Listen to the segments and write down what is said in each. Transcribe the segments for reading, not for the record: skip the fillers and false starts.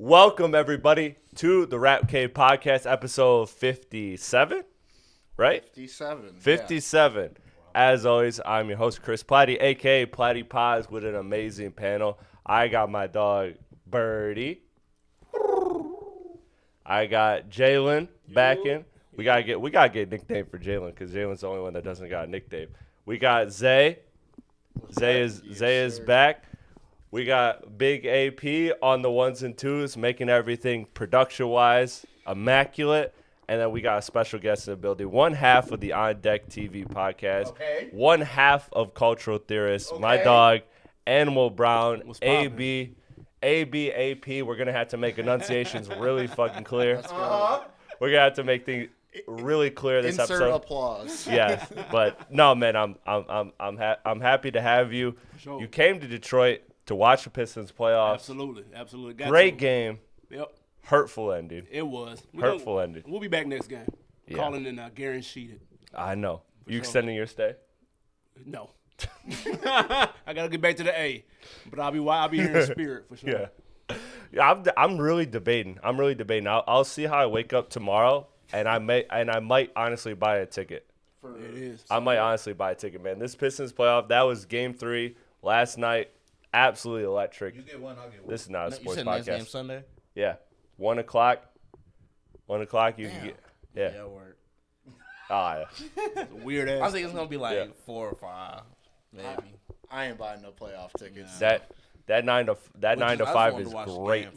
Welcome, everybody, to the Rap Cave Podcast, episode 57, right? 57. 57. Yeah. As always, I'm your host, Chris Platte, a.k.a. Platte Pies, with an amazing panel. I got my dog, Birdie. I got Jalen back in. We gotta get a nickname for Jalen because Jalen's the only one that doesn't got a nickname. We got Zay. Zay is back. We got Big AP on the ones and twos, making everything production-wise immaculate. And then we got a special guest in the building, one half of the OnDeck TV podcast, one half of Culturalist, my dog, Animal Brown, AB, AP. We're going to have to make enunciations really fucking clear. We're going to have to make things really clear this Insert episode. applause. Yes, but no, man, I'm happy to have you. Sure. You came to Detroit to watch the Pistons playoffs. Absolutely. Great game. Yep. Hurtful ending. It was. Hurtful ending. We'll be back next game. Yeah. Calling in guaranteed it. I know. You sure. extending your stay? No. I gotta get back to the A, but I'll be here in spirit for sure. Yeah. I'm really debating. I'll see how I wake up tomorrow, and I might honestly buy a ticket. It is. I might honestly buy a ticket, man. This Pistons playoff, that was Game 3 last night. Absolutely electric. You get one, I'll get one. This is not a sports you said podcast. next game Sunday? Yeah. 1 o'clock. 1 o'clock you can get. Yeah. Yeah, word. Yeah. It's a weird ass. I think it's gonna be like 4 or 5, maybe. I ain't buying no playoff tickets. That 9 to 5 is great.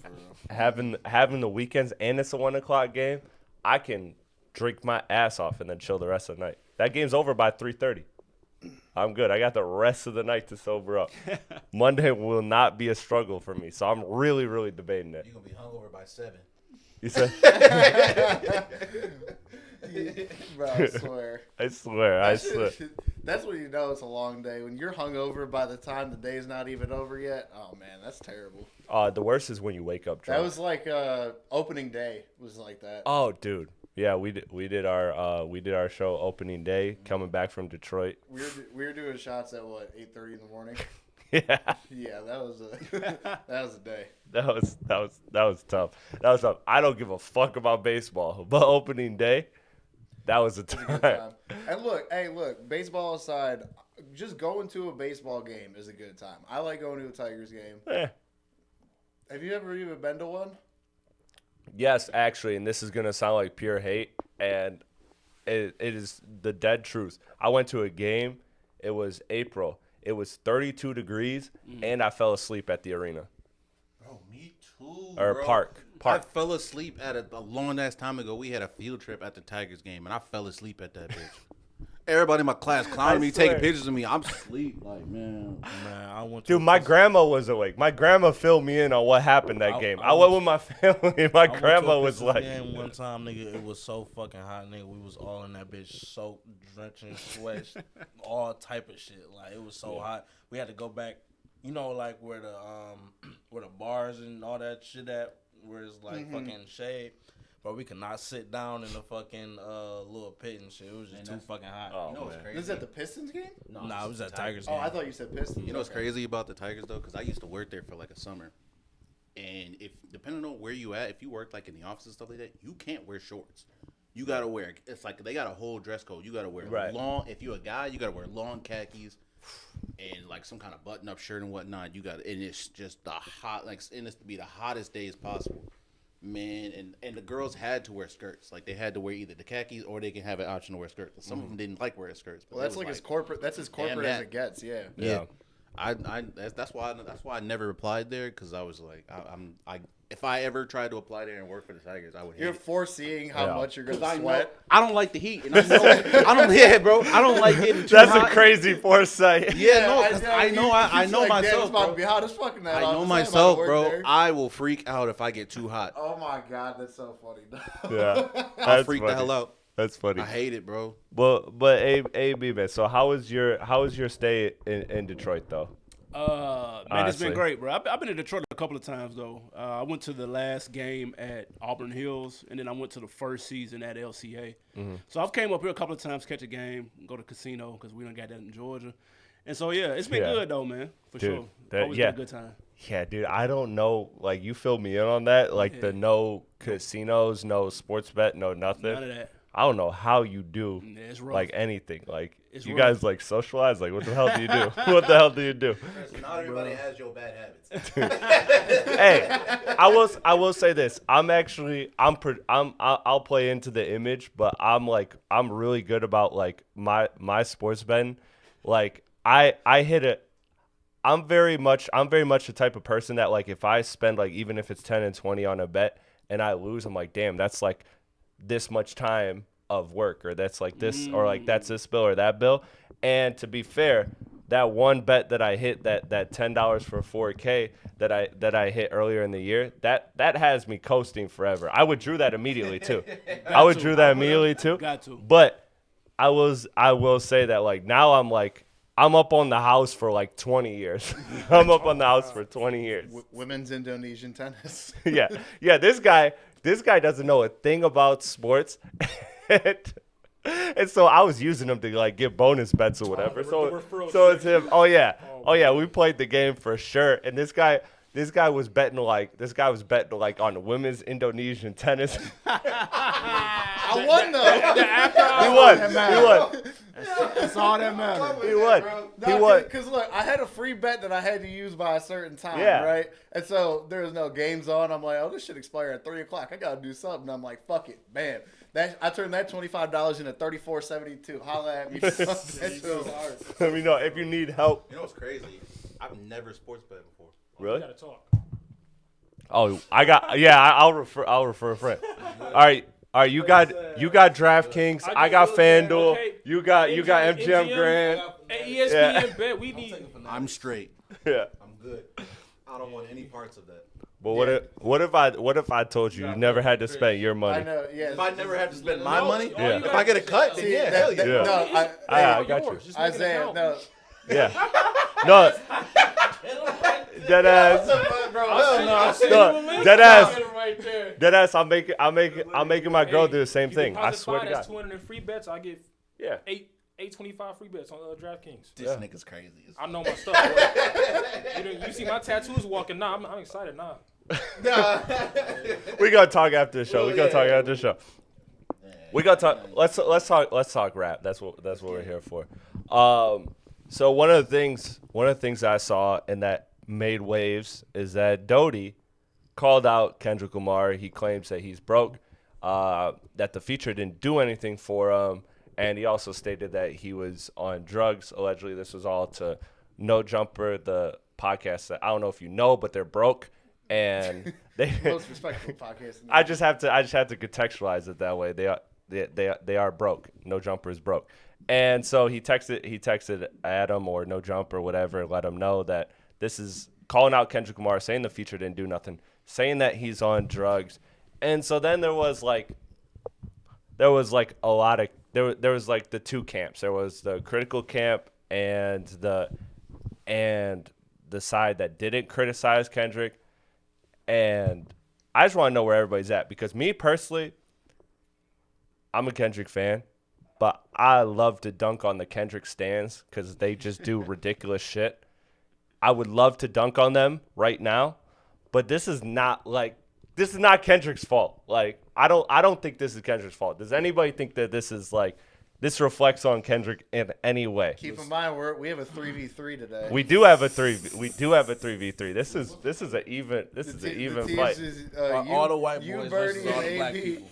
Game, Having the weekends and it's a 1 o'clock game, I can drink my ass off and then chill the rest of the night. That game's over by 3:30. I'm good. I got the rest of the night to sober up. Monday will not be a struggle for me, so I'm really, really debating it. You're gonna be hungover by 7. You said? Bro, I swear. I swear. That's when you know it's a long day. When you're hungover by the time the day's not even over yet, oh, man, that's terrible. The worst is when you wake up drunk. That was like opening day was like that. Oh, dude. Yeah, we did our show opening day coming back from Detroit. We were doing shots at what, 8:30 in the morning. Yeah. Yeah, that was a day. That was tough. That was tough. I don't give a fuck about baseball, but opening day, that was a time. And look, baseball aside, just going to a baseball game is a good time. I like going to a Tigers game. Yeah. Have you ever even been to one? Yes, actually, and this is gonna sound like pure hate, and it is the dead truth. I went to a game. It was April. It was 32 degrees, and I fell asleep at the arena. Bro, me too. Or bro. park. I fell asleep at a long ass time ago. We had a field trip at the Tigers game, and I fell asleep at that bitch. Everybody in my class clowning me, taking pictures of me. I'm asleep. Like, man, I went to. Dude, my grandma was awake. My grandma filled me in on what happened that game. I went with my family. My grandma was like. One time, nigga, it was so fucking hot, nigga. We was all in that bitch, soaked, drenching, sweat, all type of shit. Like, it was so hot. We had to go back. You know, like where the bars and all that shit at, where it's like fucking shade. But we could not sit down in the fucking little pit and shit. It was just too fucking hot. Oh, you know what's crazy? This is at the Pistons game? No, it was at Tigers game. Oh, I thought you said Pistons. You know what's crazy about the Tigers though? Because I used to work there for like a summer, and if depending on where you at, if you work like in the office and stuff like that, you can't wear shorts. You gotta wear. It's like they got a whole dress code. You gotta wear long. If you're a guy, you gotta wear long khakis and like some kind of button-up shirt and whatnot. You got, and it's just the hot, like, and it's to be the hottest days possible. Man, and the girls had to wear skirts. Like, they had to wear either the khakis or they can have an option to wear skirts. Some of them didn't like wearing skirts. But Well, that's like as corporate. That's as corporate as it gets. Yeah. Yeah. That's why I never applied there, because I was like, if I ever tried to apply there and work for the Tigers, I would hate You're it. foreseeing how much you're gonna sweat. I don't like the heat, and I know yeah, bro. I don't like getting too That's hot. a crazy foresight. Yeah, no, because I know like, myself, Damn, it's about bro. to be hot as fucking that. I know myself, bro. I will freak out if I get too hot. Oh my god, that's so funny. Yeah. I'll freak the hell out. That's funny. I hate it, bro. But AB, man. So how was your stay in Detroit though? Man, it's been great, bro. I've been to Detroit a couple of times, though. I went to the last game at Auburn Hills, and then I went to the first season at LCA. So I've came up here a couple of times, catch a game, go to casino, because we don't got that in Georgia. And so, yeah, it's been good, though, man, for Dude, sure. Always been a good time. Yeah, dude, I don't know. Like, you fill me in on that. Like, the no casinos, no sports bet, no nothing. None of that. I don't know how you do, Yeah, it's rough. like, anything. Like, It's you rough. guys, like, socialize? Like, what the hell do you do? What the hell do you do? Not everybody has your bad habits. Hey, I will say this. I'll play into the image, but I'm really good about, like, my sports betting. Like, I hit it. I'm very much the type of person that, like, if I spend, like, even if it's 10 and 20 on a bet and I lose, I'm like, damn, that's like this much time of work, or that's like this, or like that's this bill or that bill. And to be fair, that one bet that I hit, that $10 for 4K that I hit earlier in the year, that has me coasting forever. I withdrew that immediately too. Got to. But I will say that, like, now I'm up on the house for like 20 years. I'm up on the house for 20 years. Women's Indonesian tennis. Yeah. This guy doesn't know a thing about sports, and so I was using him to, like, get bonus bets or whatever. So it's him. Oh yeah. We played the game for sure. And this guy was betting like on the women's Indonesian tennis. I won though. He won. That's all that matters. He won. Because look, I had a free bet that I had to use by a certain time, Yeah. right? And so there was no games on. I'm like, oh, this should expire at 3:00. I gotta do something. I'm like, fuck it, bam. I turned that $25 into $34.72. Holla at me. Let me know if you need help. You know what's crazy? I've never sports bet before. Really? We gotta talk. Oh, I'll refer a friend. All right. You got DraftKings. I got FanDuel. Okay. You got MGM Grand. ESPN bet. We need. I'm straight. Yeah. I'm good. I don't want any parts of that. But what if I told you never had to spend your money? I know, yeah. If I never have to spend my money, Yeah. if I get a cut, then yeah, hell yeah. Yeah. No, I got you. Isaiah, no. Yeah. No. Dead ass. Dead ass. I'm making my girl do the same thing. I swear to God. That's 200 free bets. I get Yeah. 825 free bets on DraftKings. This nigga's crazy. I know my stuff. You see my tattoos walking. Nah, I'm excited. Nah. We gonna talk after the show. We gonna talk. Let's talk rap. That's what we're here for. So one of the things I saw and that made waves is that Doty called out Kendrick Lamar. He claims that he's broke, that the feature didn't do anything for him, and he also stated that he was on drugs. Allegedly, this was all to No Jumper, the podcast that I don't know if you know, but they're broke, and they Most respectful podcast. I just have to contextualize it that way. They are broke. No Jumper is broke. And so he texted Adam or No Jumper or whatever and let him know that this is calling out Kendrick Lamar, saying the feature didn't do nothing, saying that he's on drugs. And so then there was like the two camps. There was the critical camp and the side that didn't criticize Kendrick. And I just want to know where everybody's at, because me personally, I'm a Kendrick fan, but I love to dunk on the Kendrick stans because they just do ridiculous shit. I would love to dunk on them right now, but this is not Kendrick's fault. Like, I don't think this is Kendrick's fault. Does anybody think that this reflects on Kendrick in any way? Keep in mind we have a 3v3 today. We do have a 3v3. This is an even fight. All the white you, boys Birdie, versus all the and black AB. people.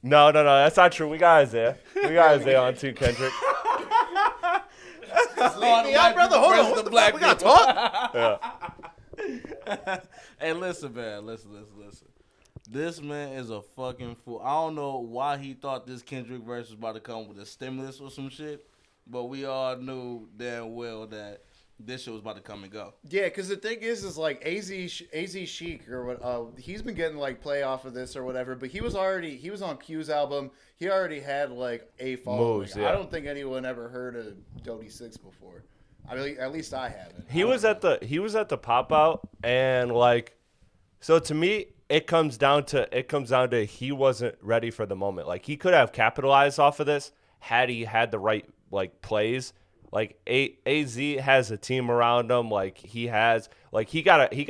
No, that's not true. We got Isaiah. On Team Kendrick. Yeah, brother, hold on. What the black we gotta talk. Yeah. Hey, listen, man. Listen. This man is a fucking fool. I don't know why he thought this Kendrick verse was about to come with a stimulus or some shit, but we all knew damn well that this shit was about to come and go. Yeah, because the thing is like AZ Chic or what? He's been getting like play off of this or whatever, but he was on Q's album. He already had like a following. Moves, yeah. I don't think anyone ever heard of Doty 6 before. I mean, at least I haven't. He was at the pop out, and like, so to me, it comes down to he wasn't ready for the moment. Like, he could have capitalized off of this had he had the right like plays Like AZ has a team around him. Like he got a record. He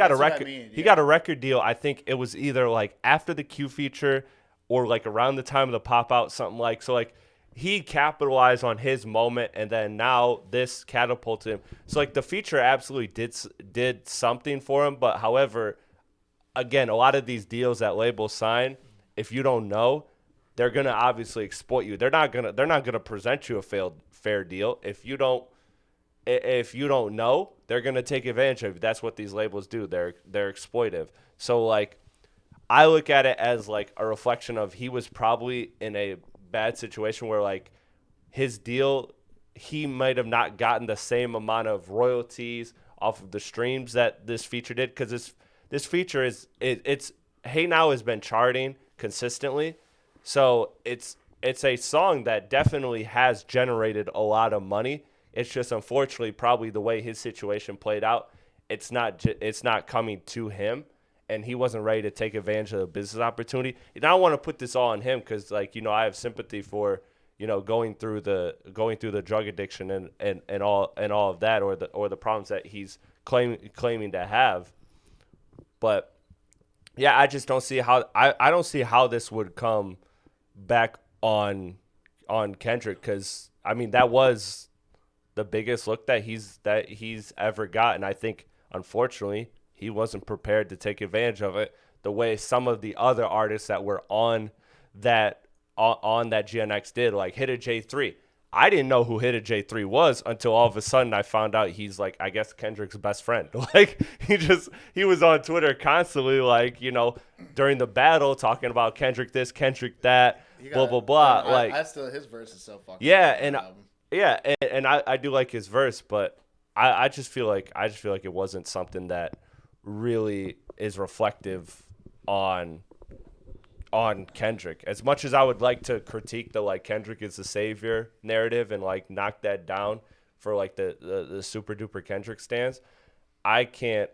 got a record deal. I think it was either like after the Q feature or like around the time of the pop out, something like so. Like he capitalized on his moment, and then now this catapulted him. So like the feature absolutely did something for him. But however, again, a lot of these deals that labels sign, if you don't know, they're gonna obviously exploit you. They're not gonna present you a fair deal if you don't know. They're gonna take advantage of you. That's what these labels do. They're exploitive. So like, I look at it as like a reflection of he was probably in a bad situation where like his deal, he might have not gotten the same amount of royalties off of the streams that this feature did, because this feature it's Hey Now has been charting consistently. So it's a song that definitely has generated a lot of money. It's just unfortunately probably the way his situation played out, it's not coming to him, and he wasn't ready to take advantage of the business opportunity. And I don't want to put this all on him because like I have sympathy for going through the drug addiction and all of that or the problems that he's claiming to have. But yeah, I just don't see how I don't see how this would come back on Kendrick, because I mean that was the biggest look that he's ever gotten. I think unfortunately he wasn't prepared to take advantage of it the way some of the other artists that were on that GNX did, like Hitta J3. I didn't know who Hitta J3 was until all of a sudden I found out he's like, I guess, Kendrick's best friend. Like he was on Twitter constantly, like, during the battle talking about Kendrick this, Kendrick that, blah, blah, blah. I still, his verse is so fucking and I do like his verse, but I just feel like it wasn't something that really is reflective on Kendrick. As much as I would like to critique the like Kendrick is the savior narrative and like knock that down for like the super duper Kendrick stans, I can't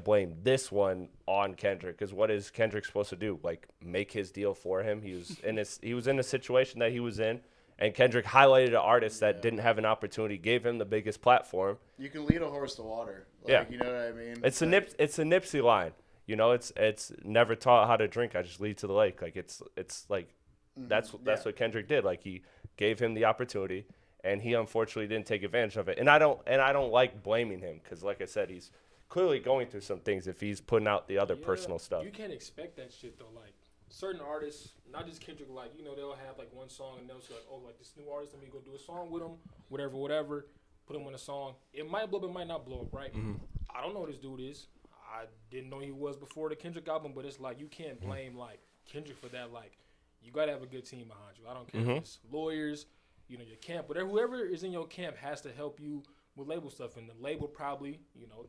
blame this one on Kendrick, because what is Kendrick supposed to do? Like make his deal for him? He was in a situation that he was in, and Kendrick highlighted an artist that didn't have an opportunity, gave him the biggest platform. You can lead a horse to water. Like, yeah, you know what I mean. It's a Nipsey line. It's never taught how to drink. I just lead to the lake. Like it's like that's what Kendrick did. Like he gave him the opportunity, and he unfortunately didn't take advantage of it. And I don't like blaming him, because like I said, he's clearly going through some things if he's putting out the other personal stuff. You can't expect that shit though. Like certain artists, not just Kendrick, like they'll have like one song and they'll say like, oh, like this new artist, let me go do a song with him, whatever. Put him on a song. It might blow up, it might not blow up, right? Mm-hmm. I don't know who this dude is. I didn't know he was before the Kendrick album, but it's like you can't blame like Kendrick for that. Like you gotta have a good team behind you. I don't care if it's lawyers, your camp, whatever. Whoever is in your camp has to help you with label stuff, and the label probably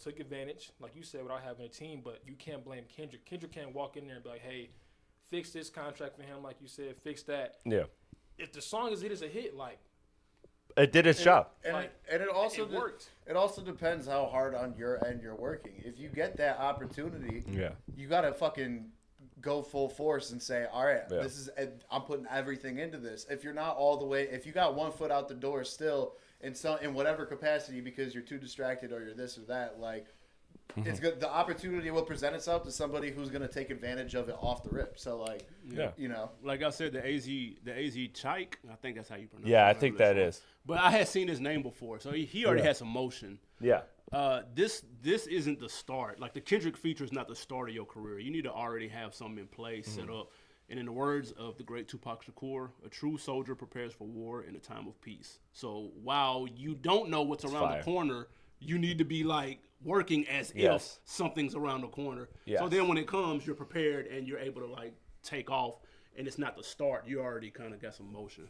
took advantage, like you said, without having a team. But you can't blame Kendrick. Kendrick can't walk in there and be like, hey, fix this contract for him, like you said, fix that. Yeah. If the song is a hit, like. It did its job. And it also worked. It also depends how hard on your end you're working. If you get that opportunity, yeah, you gotta fucking go full force and say, all right, I'm putting everything into this. If you're not all the way, if you got one foot out the door still in whatever capacity because you're too distracted or you're this or that, like it's good. The opportunity will present itself to somebody who's gonna take advantage of it off the rip. So like, like I said, the AZ Chike, I think that's how you pronounce it. Yeah, I think that is. But I had seen his name before, so he already had some motion. Yeah. This isn't the start. Like the Kendrick feature is not the start of your career. You need to already have something in place, set up. And in the words of the great Tupac Shakur, a true soldier prepares for war in a time of peace. So while you don't know what's around the corner, you need to be like working as if something's around the corner. Yes. So then when it comes, you're prepared and you're able to like take off, and it's not the start. You already kind of got some motion.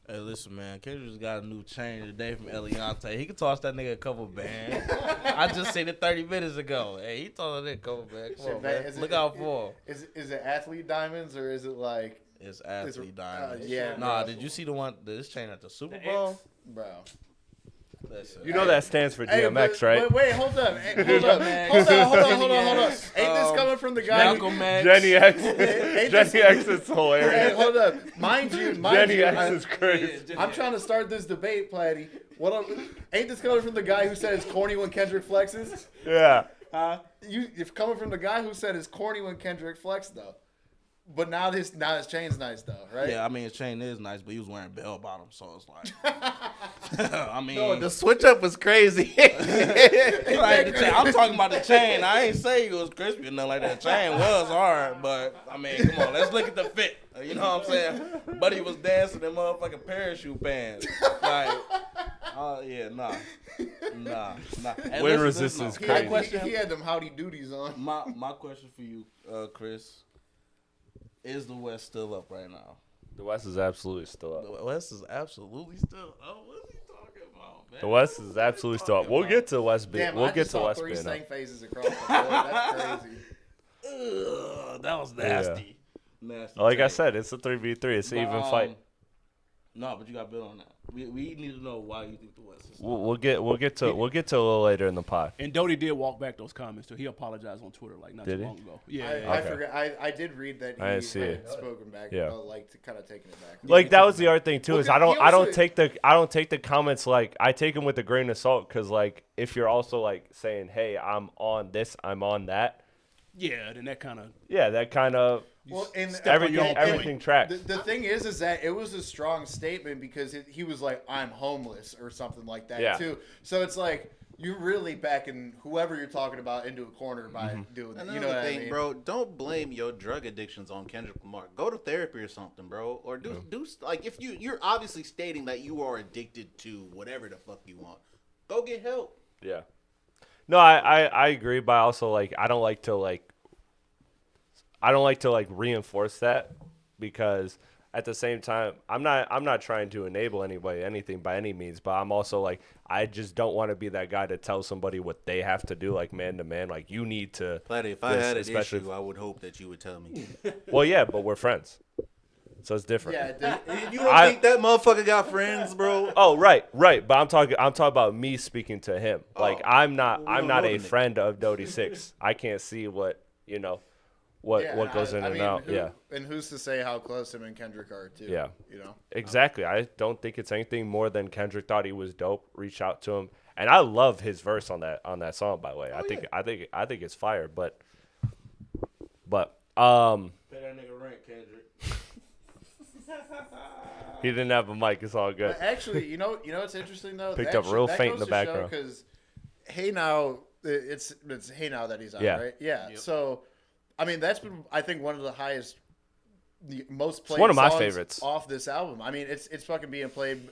Hey, listen, man. Kendrick just got a new chain today from Eliante. He can toss that nigga a couple bands. I just seen it 30 minutes ago. Hey, he tossed that nigga a couple bands. Come on, man. Look out for him. Is it athlete diamonds or is it like? It's athlete diamonds. Yeah. Nah, did you see this chain at the Super Bowl? Bro. You know that stands for Hey, DMX, right? Wait, hold up. Hey, hold up. Hold on. Ain't this coming from the guy Malcolm X. Jenny X. Ain't Jenny X is Hey, hilarious. hold up. Mind Jenny you, X is crazy. I'm trying to start this debate, Platte. Ain't this coming from the guy who said it's corny when Kendrick flexes? Yeah. It's coming from the guy who said it's corny when Kendrick flexed, though. But now his chain's nice, though, right? Yeah, I mean, his chain is nice, but he was wearing bell bottoms, so it's like. I mean. No, the switch up was crazy. Like the chain. I'm talking about the chain. I ain't saying it was crispy or nothing like that. The chain was hard, but I mean, come on, let's look at the fit. You know what I'm saying? Buddy was dancing in motherfucking parachute pants. Like, yeah, nah. Hey, Wind listen, resistance listen, crazy. my question, He had them howdy doodies on. my question for you, Chris, is the West still up right now? The West is absolutely still up. The West is absolutely still up. What is he talking about, man? The West is absolutely still up. We'll get to West being. Damn, We'll I get just to saw West 3 being up. stank faces across the board. That's crazy. Ugh, that was nasty. Nasty. Like I take. said, it's a 3v3. It's an But, even fight. No, but you got Bill on that. We need to know why you think the West is. We'll get to a little later in the pod. And Doty did walk back those comments too. He apologized on Twitter like not Did too he? long ago. Yeah. I Okay. forgot. I did read that he I didn't see had it. spoken back. Yeah. Like kind of taking it back. Like that was the other thing too Well, is he I don't also- take the comments like I take them with a grain of salt because like if you're also like saying hey I'm on this I'm on that Yeah, then that kind of yeah that kind of Well, and step on your own everything tracks. The thing is that it was a strong statement because he was like, I'm homeless or something like that Yeah. too. So it's like you're really backing whoever you're talking about into a corner by doing that. Another You know what thing, I mean? bro, don't blame your drug addictions on Kendrick Lamar. Go to therapy or something, bro. Or do like if you're obviously stating that you are addicted to whatever the fuck you want. Go get help. Yeah. No, I agree, but I also like I don't like to reinforce that because at the same time I'm not trying to enable anybody anything by any means, but I'm also like I just don't want to be that guy to tell somebody what they have to do like man to man. Like you need to Platte, if I this, had an especially issue, I would hope that you would tell me. well yeah, but we're friends. So it's different. Yeah. You don't think that motherfucker got friends, bro? Oh right. But I'm talking about me speaking to him. Like Oh. I'm not Well, we don't know a the nigga. friend of Doty 6. I can't see what what goes in I and mean, out. Yeah. And who's to say how close him and Kendrick are too? Yeah. You know. Exactly. I don't think it's anything more than Kendrick thought he was dope, reached out to him. And I love his verse on that song by the way. I think it's fire, but Pay that nigga rent, Kendrick. he didn't have a mic. It's all good. But actually, you know what's interesting though? Picked up real faint in the background. Because Hey Now, it's Hey Now that he's on, Yeah. right? Yeah. Yep. So, I mean, that's been I think one of the most played. one of my songs favorites. off this album. I mean, it's fucking being played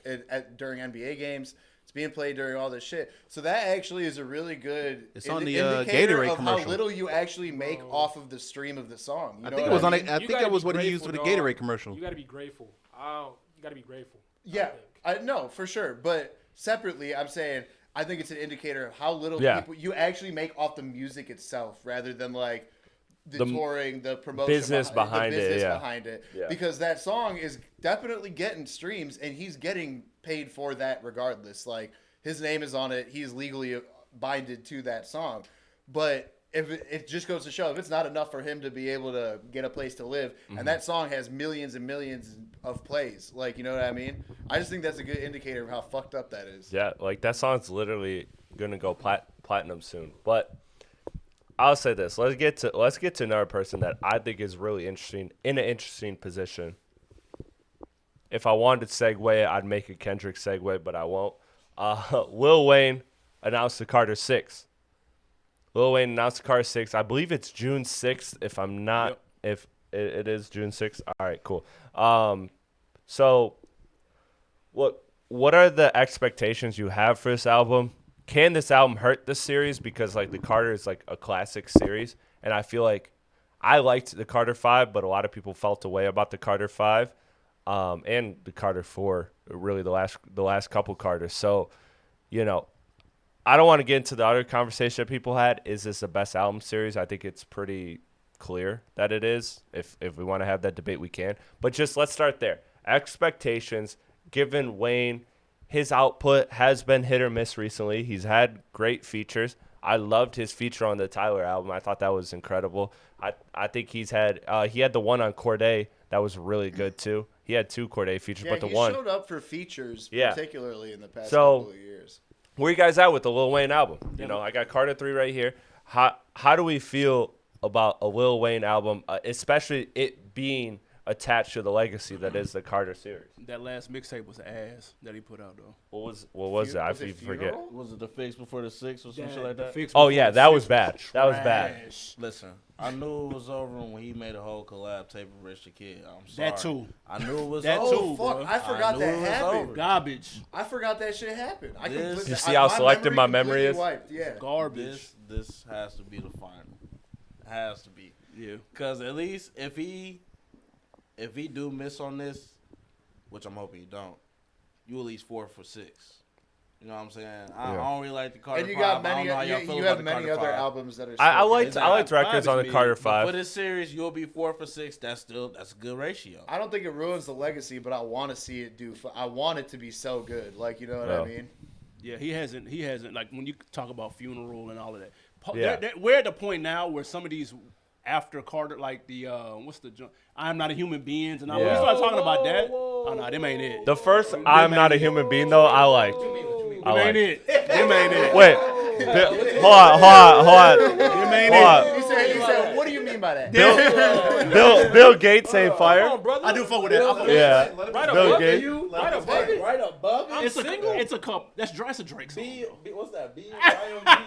during NBA games. It's being played during all this shit. So that actually is a really good. It's on the indicator Gatorade of how commercial. little you actually make off of the stream of the song. You I know think it what was on. mean? I think that was what he used for the Gatorade commercial. You got to be grateful. You got to be grateful. Yeah, I think. I know for sure. But separately, I'm saying I think it's an indicator of how little Yeah. people you actually make off the music itself, rather than like the touring, the promotion, business behind it, yeah. behind it. Yeah. Because that song is definitely getting streams, and he's getting paid for that regardless. Like his name is on it, he's legally binded to that song. But if it just goes to show, if it's not enough for him to be able to get a place to live, and that song has millions and millions of plays, like, you know what I mean? I just think that's a good indicator of how fucked up that is. Yeah, like that song's literally gonna go platinum soon. But I'll say this: let's get to another person that I think is really interesting in an interesting position. If I wanted to segue, I'd make a Kendrick segue, but I won't. Lil Wayne announced the Carter 6. Lil Wayne announced the Carter 6. I believe it's June 6th. If I'm not, if it is June 6th. All right, cool. So what are the expectations you have for this album? Can this album hurt this series? Because like the Carter is like a classic series, and I feel like I liked the Carter 5, but a lot of people felt a way about the Carter 5, and the Carter 4. Really, the last couple Carters. So, you know, I don't want to get into the other conversation that people had. Is this the best album series? I think it's pretty clear that it is. If we want to have that debate, we can. But just let's start there. Expectations, given Wayne, his output has been hit or miss recently. He's had great features. I loved his feature on the Tyler album. I thought that was incredible. I think he had the one on Corday that was really good too. He had 2 Corday features, but the one showed up for features, particularly in the past So- couple of years. Where you guys at with the Lil Wayne album? You know, I got Carter 3 right here. How do we feel about a Lil Wayne album, especially it being attached to the legacy that is the Carter series? That last mixtape was ass that he put out though. What was that? I Was it forget. Funeral? Was it the fix before the 6 or some shit like The that? Fix Oh Before yeah, the that Six was bad. That was bad. trash. Listen, I knew it was over when he made a whole collab tape with Rich the Kid. I'm sorry. That too. I knew it was That over. too, fuck! bro. I forgot knew that it was happened. over. Garbage. I forgot that shit happened. I This- completely, You see how selective my memory completely is? Wiped. Yeah. Garbage. This has to be the final. It has to be. Yeah. Cause at least if he do miss on this, which I'm hoping he don't, you at least 4 for 6. You know what I'm saying? I don't really like the Carter And you 5. got I don't many. know how y'all feel You about have the many Carter other 5. albums that are. I still liked good. records on the Five is Carter me. But 5. for this series, you'll be 4 for 6. That's a good ratio. I don't think it ruins the legacy, but I want to see it do. I want it to be so good. Like, you know what Yeah. I mean? Yeah, he hasn't like when you talk about Funeral and all of that. Yeah. We're at the point now where some of these after Carter, like the what's the I'm Not a Human Beings and all. When Yeah. you start talking about that, oh no, them ain't it. The first I'm Not a Human Being though, I liked. Them ain't it. Them ain't it. Wait, hold on. Them ain't Hold on. it. He said, "What do you mean by that?" Bill Gates ain't fire. I do fuck with that. I fuck with Yeah, Right Bill above Gates. you. Right above it. Right above it. I'm It's single. It's a cup. That's a Drake song. What's that? B?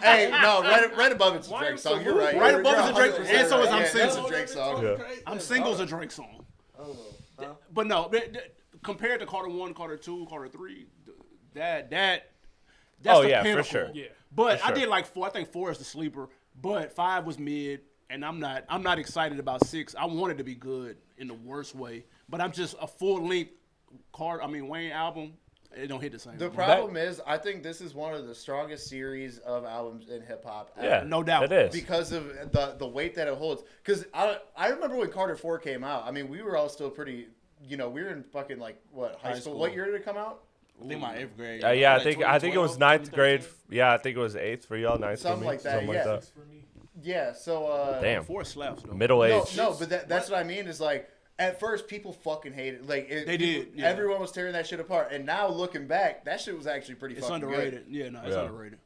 Hey, no, right above it's a Why Drake am song. so You're right. rude? Right You're above is a Drake, 100% and so is right. I'm Yeah, Single. It's a Drake song. Yeah. I'm Single's a Drake song. But no, compared to Carter 1, Carter 2, Carter 3, that's Oh, the yeah, for pinnacle. sure. Yeah. But For I sure. did like 4. I think 4 is the sleeper. But 5 was mid, and I'm not excited about 6. I want it to be good in the worst way. But I'm just a full length Wayne album. It don't hit the same. The problem is, I think this is one of the strongest series of albums in hip hop. Yeah, No doubt. it is. Because of the weight that it holds. Because I remember when Carter 4 came out. I mean, we were all still pretty. We were in fucking high school. school. What year did it come out? I think my 8th grade. Yeah, I Like think it was 2012, 9th grade. 2013. Yeah, I think it was 8th for y'all, 9th for Something me. like that, Something like yeah. that. For me. Yeah. So. Damn, 4 slaps though. middle No, age. but that's what I mean. Is like at first people fucking hated. Like They did, yeah. Everyone was tearing that shit apart, and now looking back, that shit was actually pretty. It's fucking underrated. Good. Yeah, no, it's Yeah. underrated.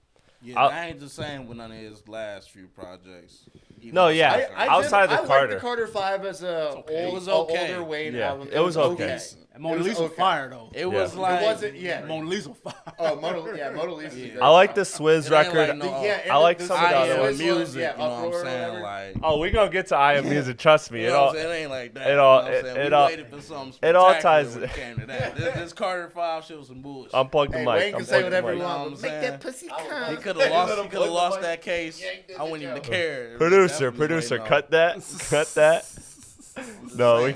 Yeah, I'll- that ain't the same with none of his last few projects. Even No, though yeah. it's different. Outside the I Carter. liked the Carter 5 as a okay. It was okay. older Wayne Yeah, album. it was okay. And Mona It was Lisa okay. fire though. It was Yeah. like It wasn't. Yeah. Mona Lisa fire. Oh, Mona Lisa. Yeah. I like the Swizz It ain't record. like no- Yeah, I like the some of the I other am ones. music, Yeah, you know what I'm Uproar or saying? whatever. Like, Oh, we gonna get to I Am Music. Trust me. you It know all. what I'm saying? It ain't like that. it all- You know what I'm saying? it We all- waited for something it all spectacular ties- when it came to that. This Carter 5 shit was some bullshit. Unplug the Hey, mic. Wayne can say Unplug the whatever mic. he You know what wants. I'm Make saying? that pussy He come. could have lost that case. I wouldn't even care. Producer, Definitely waiting cut that. Cut that. No,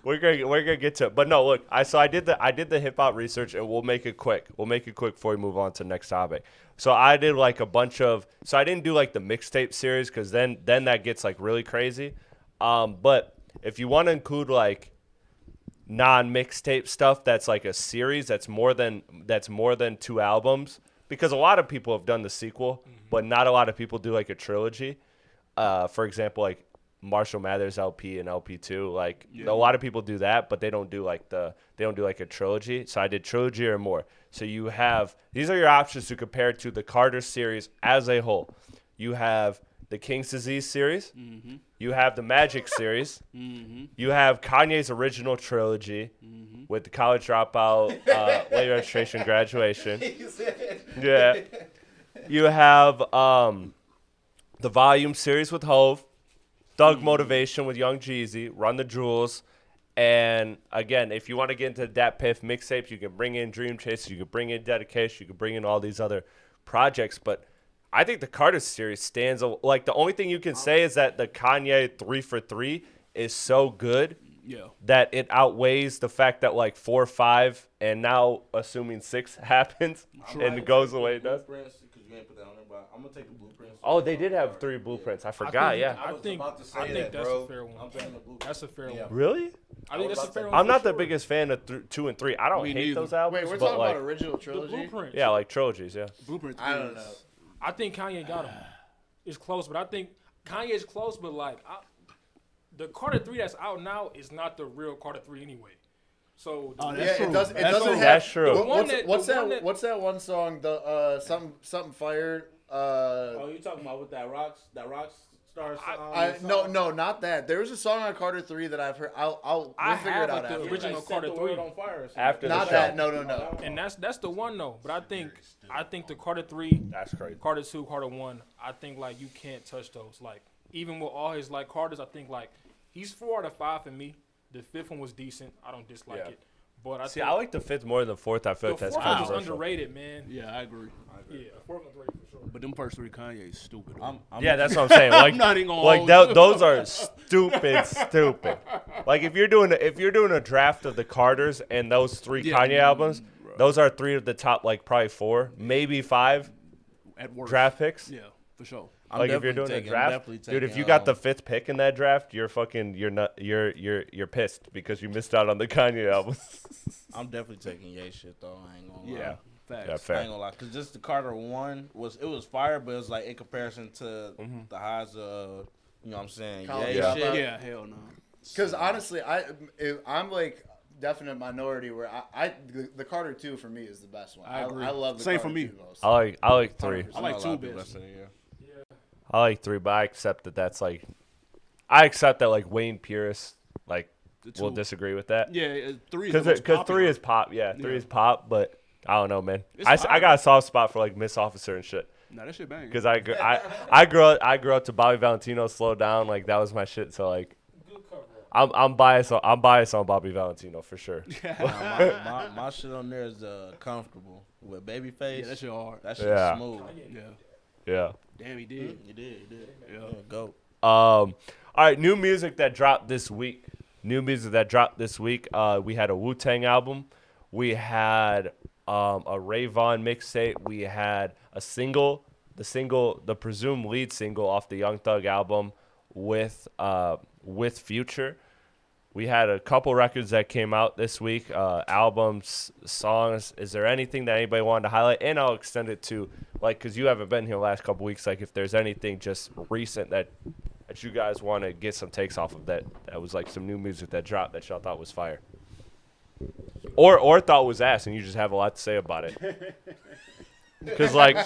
we're gonna get to it. But no, look, I did the hip hop research, and we'll make it quick. We'll make it quick before we move on to the next topic. So I did like a bunch of. So I didn't do like the mixtape series because then that gets like really crazy. But if you want to include like non-mixtape stuff, that's like a series. That's more than 2 albums. Because a lot of people have done the sequel, but not a lot of people do like a trilogy. For example, like Marshall Mathers LP and LP2, like a lot of people do that, but they don't do like a trilogy. So I did trilogy or more. So you have these are your options to compare to the Carter series as a whole. You have the King's Disease series. Mm-hmm. You have the Magic series. Mm-hmm. You have Kanye's original trilogy with the College Dropout, Late Registration, Graduation. Yeah. You have the Volume series with Hove, Thug Motivation with Young Jeezy, Run the Jewels. And again, if you want to get into Dat Piff mixtapes, you can bring in Dream Chase, you can bring in Dedication, you can bring in all these other projects. But I think the Carter series stands like the only thing you can say is that the Kanye 3 for 3 is so good that it outweighs the fact that like 4, 5, and now assuming 6 happens and it goes away. It does. Because you ain't put that on there, but I'm gonna take the blueprints. Oh, they did have 3 blueprints. I forgot. I yeah. think about to say I think that, that's bro. a fair one. I'm taking the blueprint. That's a fair one. Really? I think that's a fair one. I'm for not the sure. biggest fan of 2 and 3. I don't Me hate neither. those albums. Wait, we're but talking like, about original The trilogy. Blueprint. yeah, like trilogies. Yeah. Blueprint. I don't know. I think Kanye got him. It's close, but I think Kanye's close. But like, the Carter 3 that's out now is not the real Carter 3 anyway. So Oh, Yeah, that's true. it doesn't. It That's doesn't true. have. That's true. The one What's that one song? The something fire. Oh, you talking about with that rock star song? No, not that. There was a song on Carter 3 that I've heard. We'll I figure have, it out like, the after. original Set Carter the 3. world on fire or something. After the Not show. that. No. And that's the one though. But I think the Carter 3, That's crazy. Carter 2, Carter 1. I think like you can't touch those. Like even with all his like Carters, I think like he's 4 out of 5 for me. The 5th one was decent. I don't dislike Yeah. it. But I See, think I like the 5th more than the 4th. I feel the like that's 4th one is controversial. underrated, man. Yeah, I agree. Yeah, the 4th one's underrated for sure. But them first 3 Kanye is stupid. Yeah, that's what I'm saying. Like, I'm not even gonna like hold you. those are stupid. Like if you're doing a draft of the Carters and those 3 Yeah, Kanye albums, those are 3 of the top, like probably 4, maybe 5 At worst. draft picks. Yeah, for sure. Like if you're doing a draft, dude, if you got the 5th pick in that draft, you're pissed because you missed out on the Kanye album. I'm definitely taking Ye shit though. I ain't gonna lie. Yeah, facts. Yeah, I fair. ain't gonna lie, cause just the Carter 1 was fire, but it was like in comparison to the highs of, you know what I'm saying, College Ye Dropout. shit. Yeah, hell no. Because honestly, I'm like definite minority where the Carter 2 for me is the best one. I agree. I love the Same Carter for me. 2 most. I like 3. I like know a lot 2 of people best. that say, yeah. I like 3, but I accept that that's like, I accept that like Wayne Pierce like The will 2. disk with that Yeah, 3 is the most because 3 popular. is pop. Yeah, 3 Yeah. is pop, but I don't know, man. It's I fire. got a soft spot for like Miss Officer and shit Nah, that shit bang. because I grew up to Bobby Valentino, Slow Down, like that was my shit. So like Good cover. I'm biased on Bobby Valentino for sure. My shit on there is comfortable with Babyface. Yeah, that shit hard. That shit Yeah. smooth. Yeah. Yeah. Damn, he did. You did. Yeah. Go. All right, new music that dropped this week. We had a Wu-Tang album. We had a Ray Vaughn mixtape. We had a single, the presumed lead single off the Young Thug album with Future. We had a couple records that came out this week, albums, songs. Is there anything that anybody wanted to highlight? And I'll extend it to, like, because you haven't been here the last couple weeks, like if there's anything just recent that you guys want to get some takes off of that was like some new music that dropped that y'all thought was fire. Or thought was ass and you just have a lot to say about it. Because like,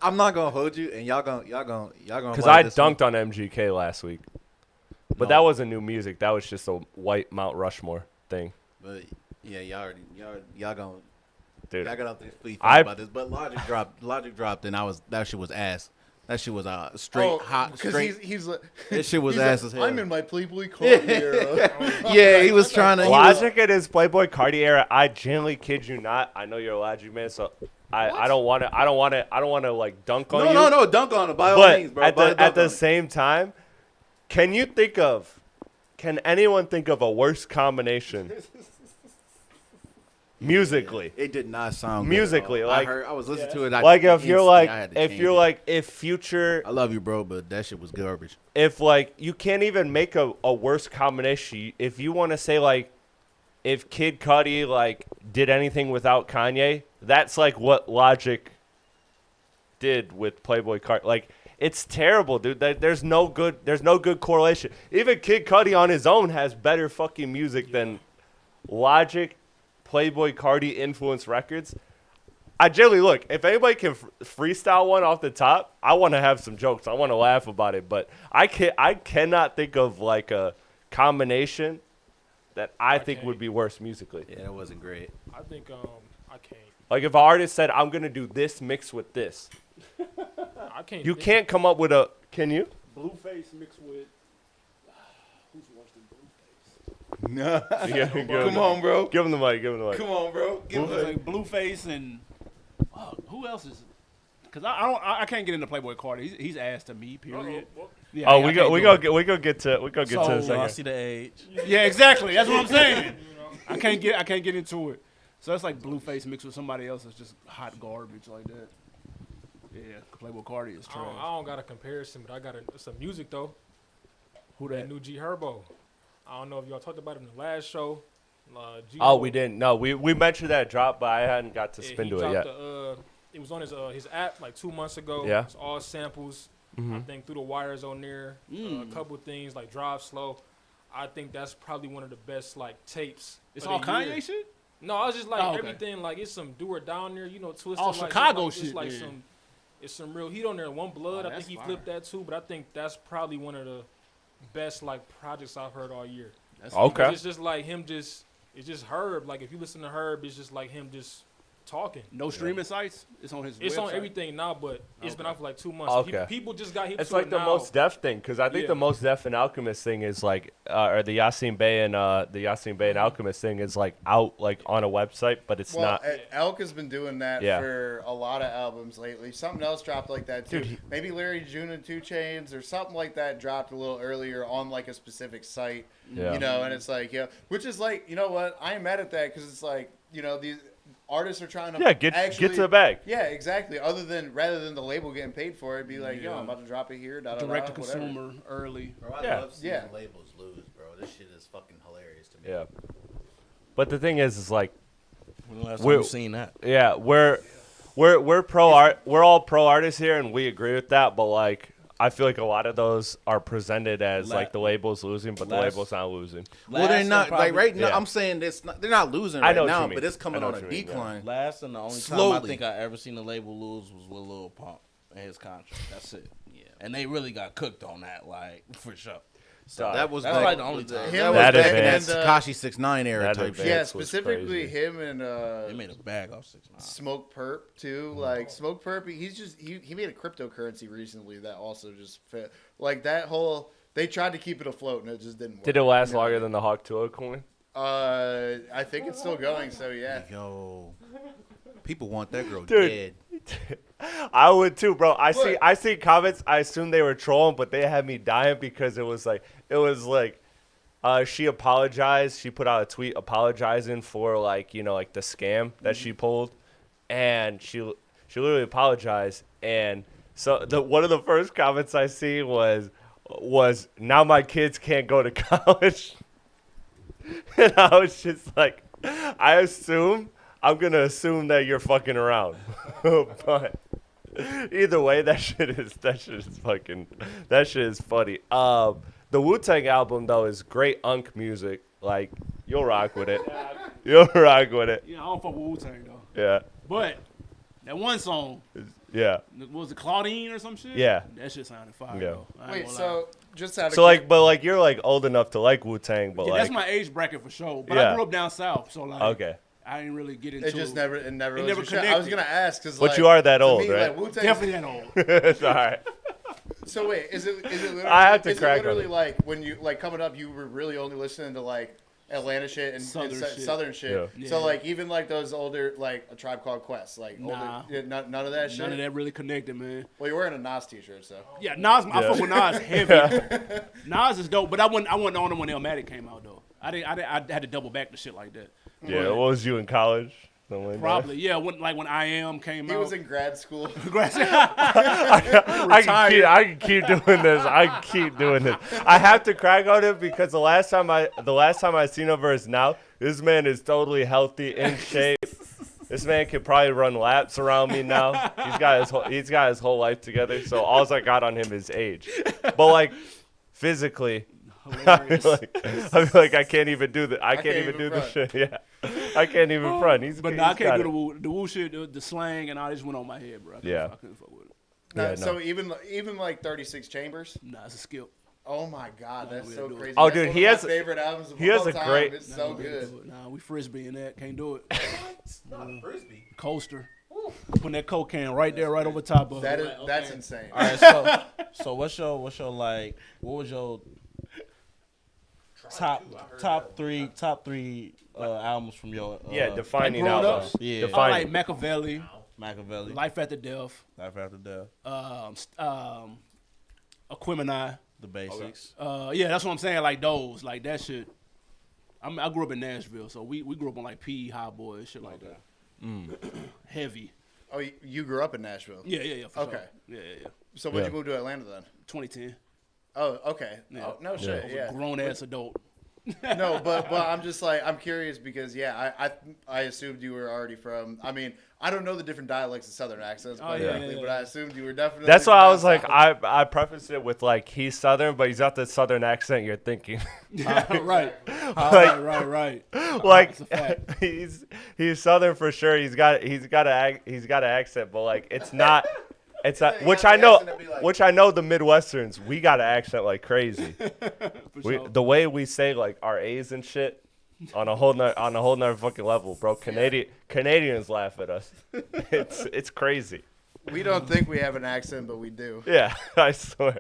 I'm not gonna hold you, and y'all gonna. because I dunked on MGK last week, but that wasn't new music. That was just a white Mount Rushmore thing. But yeah, y'all gonna Dude, y'all got off this fleet I- about this. But Logic dropped, and that shit was ass. That shit was hot, because straight. he's like, That shit was he's ass like, as hell. I'm in my Playboy Cardi era. Yeah, he was trying to. Logic in his Playboy Cardi era. I genuinely kid you not. I know you're a Logic man, so I don't want to like dunk on you. No, dunk on him by all But means, bro. at the same time, can anyone think of a worse combination musically? It did not sound Musically, good at all. like- I was listening to it. Like if you're instantly, like I had to change it. if Future, I love you, bro, but that shit was garbage. if like you can't even make a worse combination. If you want to say like if Kid Cudi like did anything without Kanye, that's like what Logic did with Playboy Cardi. Like it's terrible, dude. There's no good correlation. Even Kid Cudi on his own has better fucking music than Logic, Playboy Cardi influenced records. I generally look, if anybody can freestyle one off the top, I want to have some jokes. I want to laugh about it, but I cannot think of like a combination that I think would be worse musically. Yeah, that wasn't great. I think I can't. Like if an artist said, I'm going to do this mixed with this, I can't. you think. can't come up with a, can you? Blueface mixed with who's worse than Blueface? No. Yeah, Come on, bro. Give him the mic, give him the mic. Come on, bro. Give It's like Blueface and who else is? Because I can't get into Playboy Cardi. He's ass to me. Period. Yeah, Oh, I we can't go do it. we go get to it in a So I second. see the age. Yeah, exactly. That's what I'm saying. I can't get into it. So it's like Blueface mixed with somebody else that's just hot garbage like that. Yeah, Playboy Cardi is I trash. don't got a comparison, but I got some music though. Who That that? new G Herbo. I I don't know if y'all talked about it in the last show. Oh, we didn't. No, we mentioned that drop, but I hadn't got to spin to it yet. It was on his app like 2 months ago. Yeah. It's all samples. I think Through the Wires on there. A couple things like Drive Slow. I think that's probably one of the best like tapes. It's all Kanye shit? No, I was just like everything. Like it's some Do or Down there. You know, Twisted. All like, Chicago it's shit. Like it's some real heat on there. One Blood. I think he flipped that too. But I think that's probably one of the best like projects I've heard all year. Okay. It's just like him. It's just Herb. Like if you listen to Herb, it's just like him just talking. No streaming sites? It's on his It's website? on everything now, but it's been out for like 2 months. Okay. People just got hit It's to like it the now. Most Def thing, because I think the Most Def and Alchemist thing is like, or the Yasin Bey and Alchemist thing is like out like on a website, but it's not. Elk has been doing that for a lot of albums lately. Something else dropped like that too. Dude, Maybe Larry June and 2 Chainz or something like that dropped a little earlier on like a specific site. Yeah. You know, and it's like, which is like, you know what? I ain't mad at that because it's like, you know, these artists are trying to get to the bag. Yeah, exactly. Rather than the label getting paid for it, be like, I'm about to drop it here. Direct to consumer early. Bro, I love seeing labels lose, bro. This shit is fucking hilarious to me. Yeah. But the thing is like, When the last time you seen that? Yeah, we're all pro artists here, and we agree with that. But like, I feel like a lot of those are presented as like the label's losing, but the label's not losing. Well, they're not like right now. I'm saying they're not losing right now, but it's coming on a decline. Last and the only time I think I ever seen a label lose was with Lil Pump and his contract. That's it. Yeah, and they really got cooked on that, like for sure. So that's like the only time. That was back in that Tekashi 6ix9ine era type shit. Yeah, specifically him and they made a bag off 6ix9ine. Smoke Perp too. Like Smoke Perp, he made a cryptocurrency recently that also just fit. Like that whole they tried to keep it afloat and it just didn't work. Did it last longer than the Hawk Tuah coin? I think it's still going. So yeah. Yo, people want that girl dead. I would too, bro. I see comments. I assume they were trolling, but they had me dying because it was like she apologized. She put out a tweet apologizing for like, you know, like the scam that she pulled, and she literally apologized. And so one of the first comments I see was now my kids can't go to college, and I was just like, I'm gonna assume that you're fucking around, but either way, that shit is funny. The Wu-Tang album though is great unk music. Like you'll rock with it. You'll rock with it. Yeah, I don't fuck with Wu-Tang though. Yeah. But that one song. Yeah. Was it Claudine or some shit? Yeah. That shit sounded fire. Yeah. Though. Wait, so just out of but like you're like old enough to like Wu-Tang, but yeah, like that's my age bracket for sure. But I grew up down south, so like okay. I didn't really get into it. It never connected. I was gonna ask because but you are that old, right? Like, definitely that old. It's all right. So wait, is it literally? I have to is crack it literally on it. like when you like coming up, you were really only listening to like Atlanta shit and Southern shit. Yeah. So like even like those older like A Tribe Called Quest, like Nah. older, none of that shit. None of that really connected, man. Well, you're wearing a Nas t-shirt, so Yeah, Nas. I fuck with Nas heavy. Nas is dope, but I wasn't on him when Illmatic came out though. I had to double back to shit like that. Yeah. What was you in college? Probably, yeah. When I Am came out, he was in grad school. I can keep doing this. I have to crack on it because the last time I seen him versus now, this man is totally healthy, in shape. This man can probably run laps around me now. He's got his whole life together. So all I got on him is age. But like physically, I feel like I can't even do the. I can't even do the shit. Yeah, I can't even front. I can't do the Wu shit, the slang, and all this went on my head, bro. I couldn't fuck with it. No. So even like 36 Chambers. Nah, it's a skip. Oh my God, that's so crazy. Oh, that's dude, one he of has my favorite albums of he all has a time. great. It's so good. Nah, we frisbee in that. Can't do it. Not a frisbee. Coaster. Putting that coke can right there, right over top of it. That's insane. All right, so what's your like? What was your top three albums from your defining growing albums. up? Yeah, I like Machiavelli, Life After Death, Aquemini. the basics. Yeah, that's what I'm saying. Like those, like that shit. I grew up in Nashville, so we grew up on like PE High Boys, shit like that. Heavy. Oh, you grew up in Nashville? Yeah. For Okay. Sure. Yeah. So when'd you move to Atlanta then? 2010. Oh, okay. Yeah. Oh, no shit. I was Yeah. a grown ass adult. No, but I'm just like I'm curious because I assumed you were already from. I mean, I don't know the different dialects and Southern accents, quite frankly, but I assumed you were definitely. That's why I was like, south. I prefaced it with like he's Southern, but he's not the Southern accent you're thinking. Right. Like- Right. Like That's a fact. he's Southern for sure. He's got an accent, but like it's not. It's not, Yeah, which you I got the know, accent to be like- which I know the Midwesterns, we got an accent like crazy. Sure. The way we say like our A's and shit on a whole nother fucking level, bro. Canadians laugh at us. It's crazy. We don't think we have an accent, but we do. Yeah, I swear.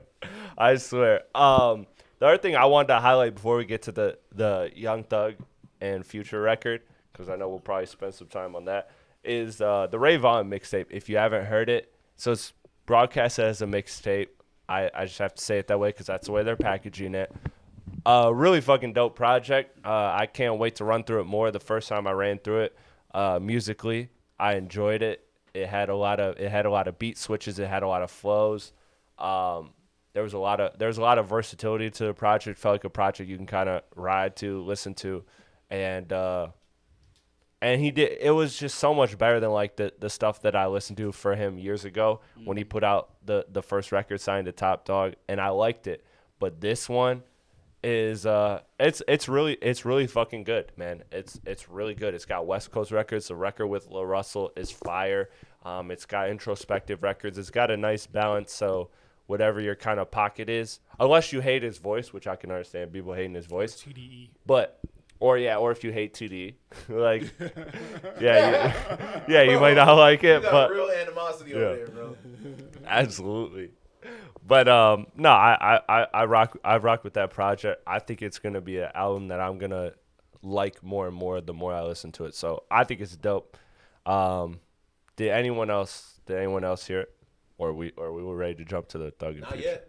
The other thing I wanted to highlight before we get to the Young Thug and Future record, because I know we'll probably spend some time on that, is the Ray Vaughn mixtape. If you haven't heard it. So it's broadcast as a mixtape. I just have to say it that way because that's the way they're packaging it. Really fucking dope project. I can't wait to run through it more. The first time I ran through it, musically, I enjoyed it. It had a lot of beat switches. It had a lot of flows. There was a lot of versatility to the project. Felt like a project you can kind of ride to, listen to, and he did. It was just so much better than like the stuff that I listened to for him years ago when he put out the first record signed to Top Dog, and I liked it. But this one is it's really fucking good, man. It's really good. It's got West Coast records. The record with Lil Russell is fire. It's got introspective records. It's got a nice balance. So whatever your kind of pocket is, unless you hate his voice, which I can understand people hating his voice, TDE. but. Or if you hate 2D, like, you might not like it, You got but real animosity over there, bro. absolutely. But no, I rock with that project. I think it's gonna be an album that I'm gonna like more and more the more I listen to it. So I think it's dope. Did anyone else hear it, or we were ready to jump to the Thug and Not Future? yet.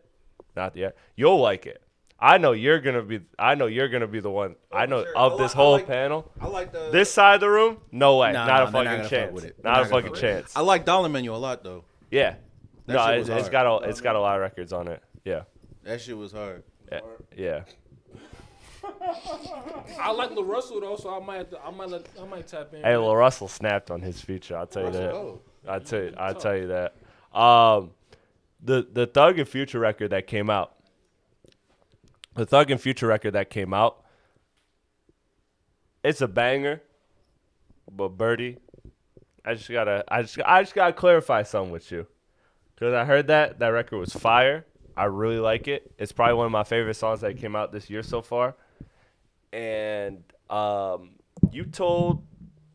Not yet. You'll like it. I know you're gonna be the one. I know sure. of I this like- whole I like- panel. I like the This side of the room, no way, Nah, not a they're not fucking gonna fuck chance. with it. Not a They're not gonna fucking fuck with chance. I like Dollar Menu a lot though. Yeah, That no, shit was it's hard. got a lot of records on it. Yeah, That shit was hard. yeah. I like Lil Russell though, so I might tap in. Hey, Lil Russell snapped on his feature. I'll tell you that. Oh. I'll tell you that. The Thug and Future record that came out. The Thug and Future record that came out. It's a banger, but Birdie, I just gotta clarify something with you, because I heard that record was fire. I really like it. It's probably one of my favorite songs that came out this year so far. And you told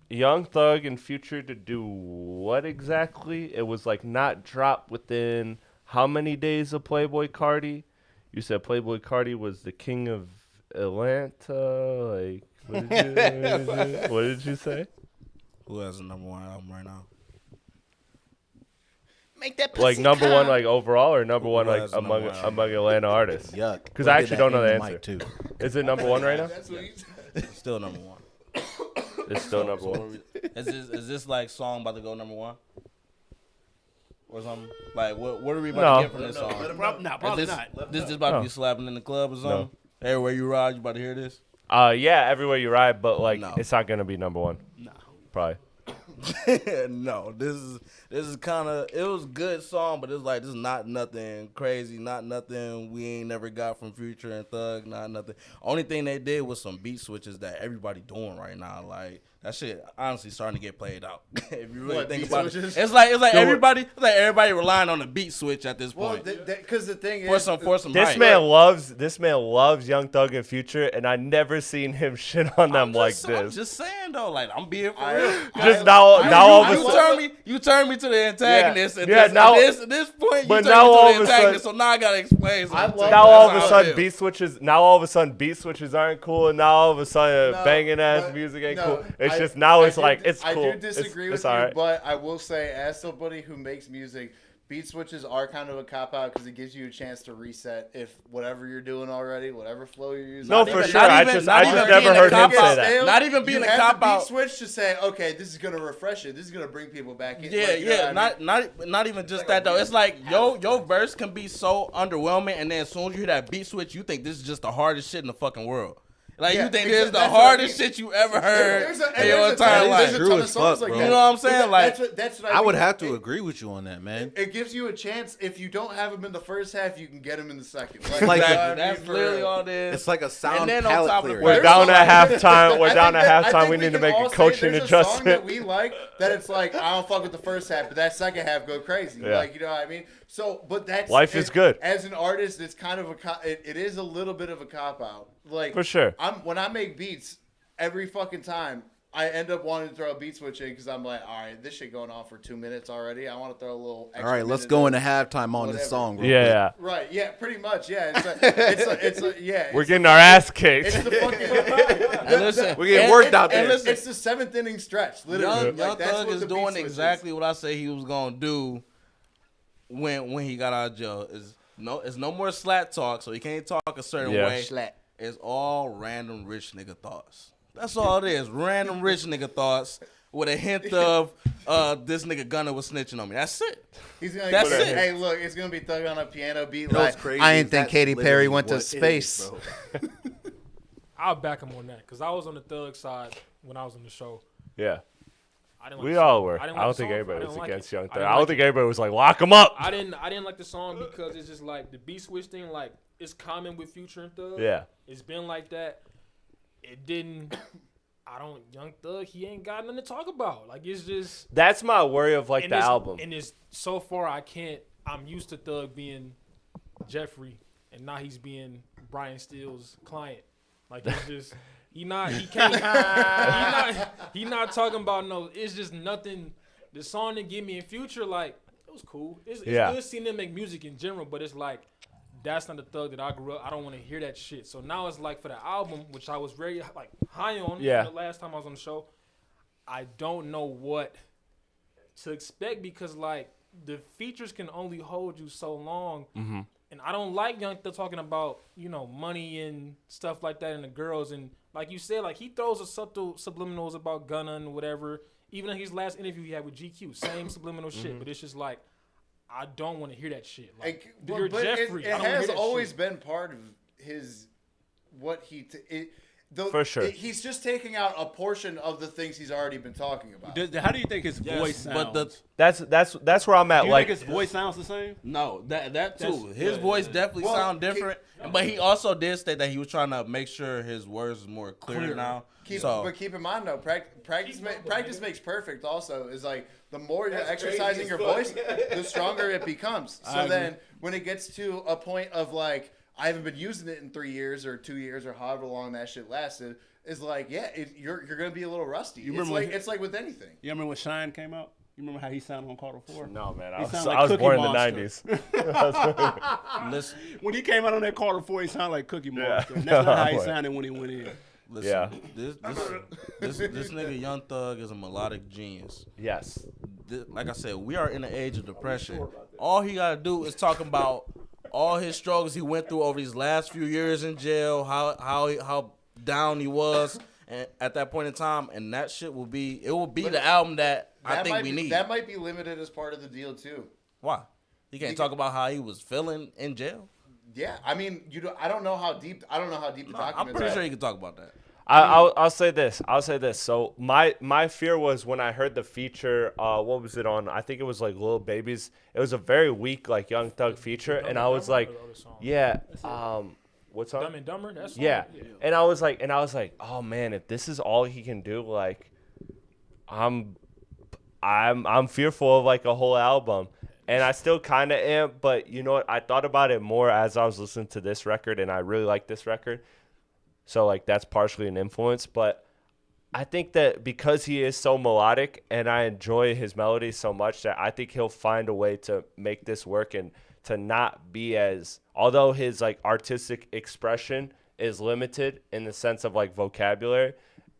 Young Thug and Future to do what exactly? It was like not drop within how many days of Playboi Carti? You said Playboi Carti was the king of Atlanta. Like, what did you say? Who has the number one album right now? Make that Like number one, like overall, or number one, Who like has the among number one among Atlanta artists? Yuck. Because Go I get actually that don't know the in answer. mic, too. Is it number one right now? That's what you Still number one. It's still number one. Is this like song about to go number one? Or something? Like what are we about to get from this song? Probably Is not. This about to be slapping in the club or something? Everywhere you ride, you about to hear this? Yeah, everywhere you ride, but like No. it's not gonna be number one. Nah. Probably. No, this is kind of, it was a good song, but it's like, this is not nothing crazy, not nothing we ain't never got from Future and Thug, not nothing. Only thing they did was some beat switches that everybody doing right now. Like, that shit honestly starting to get played out. If you really What, think beat about switches? it, it's like everybody relying on the beat switch at this Well, point. because the thing for is, some This hype. man loves Young Thug and Future, and I never seen him shit on them like I'm this. just saying though, like, I'm being for real. Just now all of a sudden. You turned me to the antagonist. Yeah, At yeah, this, now- at this point, you but turned now me all to of the a antagonist. sudden- So now I gotta explain. I something. love- Now all of That's a how I sudden feel. beat switches aren't cool, and now all of a sudden No, banging ass but- music ain't no, cool. It's I- just now it's I like do- it's cool. I do disagree it's with you, alright. but I will say, as somebody who makes music, beat switches are kind of a cop out because it gives you a chance to reset if whatever you're doing already, whatever flow you're using. No, Not for even- sure. not I even- just not even never being a heard him cop say out. that. Not even being you a have cop the beat out. switch to say, okay, this is gonna refresh it. This is gonna bring people back in. Yeah, Like, you know yeah, what I mean? not even just that though. It's like your verse can be so underwhelming, and then as soon as you hear that beat switch, you think this is just the hardest shit in the fucking world. Like, Yeah, you think exactly. this is the That's what I hardest mean. shit you ever heard There's in your entire life? There's a True ton of as songs fuck, like bro. that. You know what I'm saying? Like, that's what I would mean. have to agree with you on that, man. It gives you a chance. If you don't have him in the first half, you can get him in the second. Like, exactly. That's literally all it is. It's like a sound And then on palette top of the clearer. We're There's down some- at halftime. We're I down think at that- I halftime. think We need to can make all a say coaching there's a song that adjustment. we like that it's like I don't fuck with the first half, but that second half go crazy. Yeah. Like, you know what I mean? So, but that's Life is good. As an artist, it's kind of it is a little bit of a cop out. Like For sure. when I make beats, every fucking time I end up wanting to throw a beat switch in because I'm like, all right, this shit going on for 2 minutes already. I want to throw a little. Extra All right, let's minute go in. into halftime on this Whatever. song. real quick. Yeah. Right? Yeah, pretty much. Yeah, yeah. We're it's getting our ass kicked. It's the fucking. And listen, We're getting worked out there. And listen, It's the 7th inning stretch. Literally, Young like, that's Thug what is the beat doing switch exactly what I said he was gonna do when he got out of jail. It's no more slat talk, so he can't talk a certain Yeah. way. It's all random rich nigga thoughts. That's all it is. Random rich nigga thoughts with a hint of this nigga Gunna was snitching on me. That's it. He's gonna That's go, it. Hey, look, it's gonna be Thug on a piano beat. You know what's Like, crazy I is didn't think that's Katy Perry literally went to what it is, space. bro. I'll back him on that because I was on the Thug side when I was on the show. Yeah. I didn't like We the all song. were. didn't I like don't the think song. everybody I was didn't like against it. Young I Thug. didn't I don't like think it. everybody was like, lock him up. I didn't like the song because it's just like the beat switch thing. Like it's common with Future and Thug. Yeah. It's been like that. It didn't. Young Thug. He ain't got nothing to talk about. Like it's just. That's my worry of like and the it's- album. And it's so far I can't. I'm used to Thug being Jeffrey, and now he's being Brian Steele's client. Like it's just. He not talking about no. It's just nothing. The song that give me in Future, like it was cool. It's good seeing them make music in general, but it's like that's not the Thug that I grew up. I don't want to hear that shit. So now it's like for the album, which I was very like high on. Yeah. The last time I was on the show, I don't know what to expect because like the features can only hold you so long. Mm-hmm. And I don't like Young Thug talking about, money and stuff like that and the girls. And like you said, like he throws a subtle subliminals about Gunna and whatever. Even in his last interview he had with GQ, same subliminal shit. But it's just like, I don't want to hear that shit. Like, you're but Jeffrey. It I don't wanna has hear that always shit. been part of his what he. For sure. He's just taking out a portion of the things he's already been talking about. How do you think his voice sounds? But That's where I'm at. do you Like think his voice sounds the same? no, that too. That's- His yeah, voice yeah. definitely Well, sound different, but he also did state that he was trying to make sure his words is more clear now. But keep in mind though, practice makes perfect. Also, is like the more you're exercising your voice, the stronger it becomes. So then, when it gets to a point of like, I haven't been using it in 3 years or 2 years or however long that shit lasted, is like, you're gonna be a little rusty. It's like with anything. You remember when Shine came out? You remember how he sounded on Carter 4? no, man. He I sound like was Cookie born in Monster. the 90s. Listen, When he came out on that Carter 4, he sounded like Cookie Yeah. Monster. And that's not how he Boy. sounded when he went in. listen. Yeah. This nigga Young Thug is a melodic genius. Yes. Like I said, we are in an age of depression. All he gotta do is talk about all his struggles he went through over these last few years in jail, how down he was at that point in time, and that shit will be the album that I think we need. That might be limited as part of the deal too. Why? He can't talk about how he was feeling in jail. Yeah, I mean, I don't know how deep. I don't know how deep the documents. I'm pretty are. sure he can talk about that. I'll say this. So my fear was when I heard the feature. What was it on? I think it was like Lil Baby's. It was a very weak like Young Thug feature, and I was like, yeah. What's on? Dumb and Dumber. That's Yeah. And I was like, oh man, if this is all he can do, like, I'm fearful of like a whole album. And I still kind of am, but you know what? I thought about it more as I was listening to this record, and I really like this record. So, like, that's partially an influence. But I think that because he is so melodic and I enjoy his melodies so much that I think he'll find a way to make this work and to not be as – although his, like, artistic expression is limited in the sense of, like, vocabulary,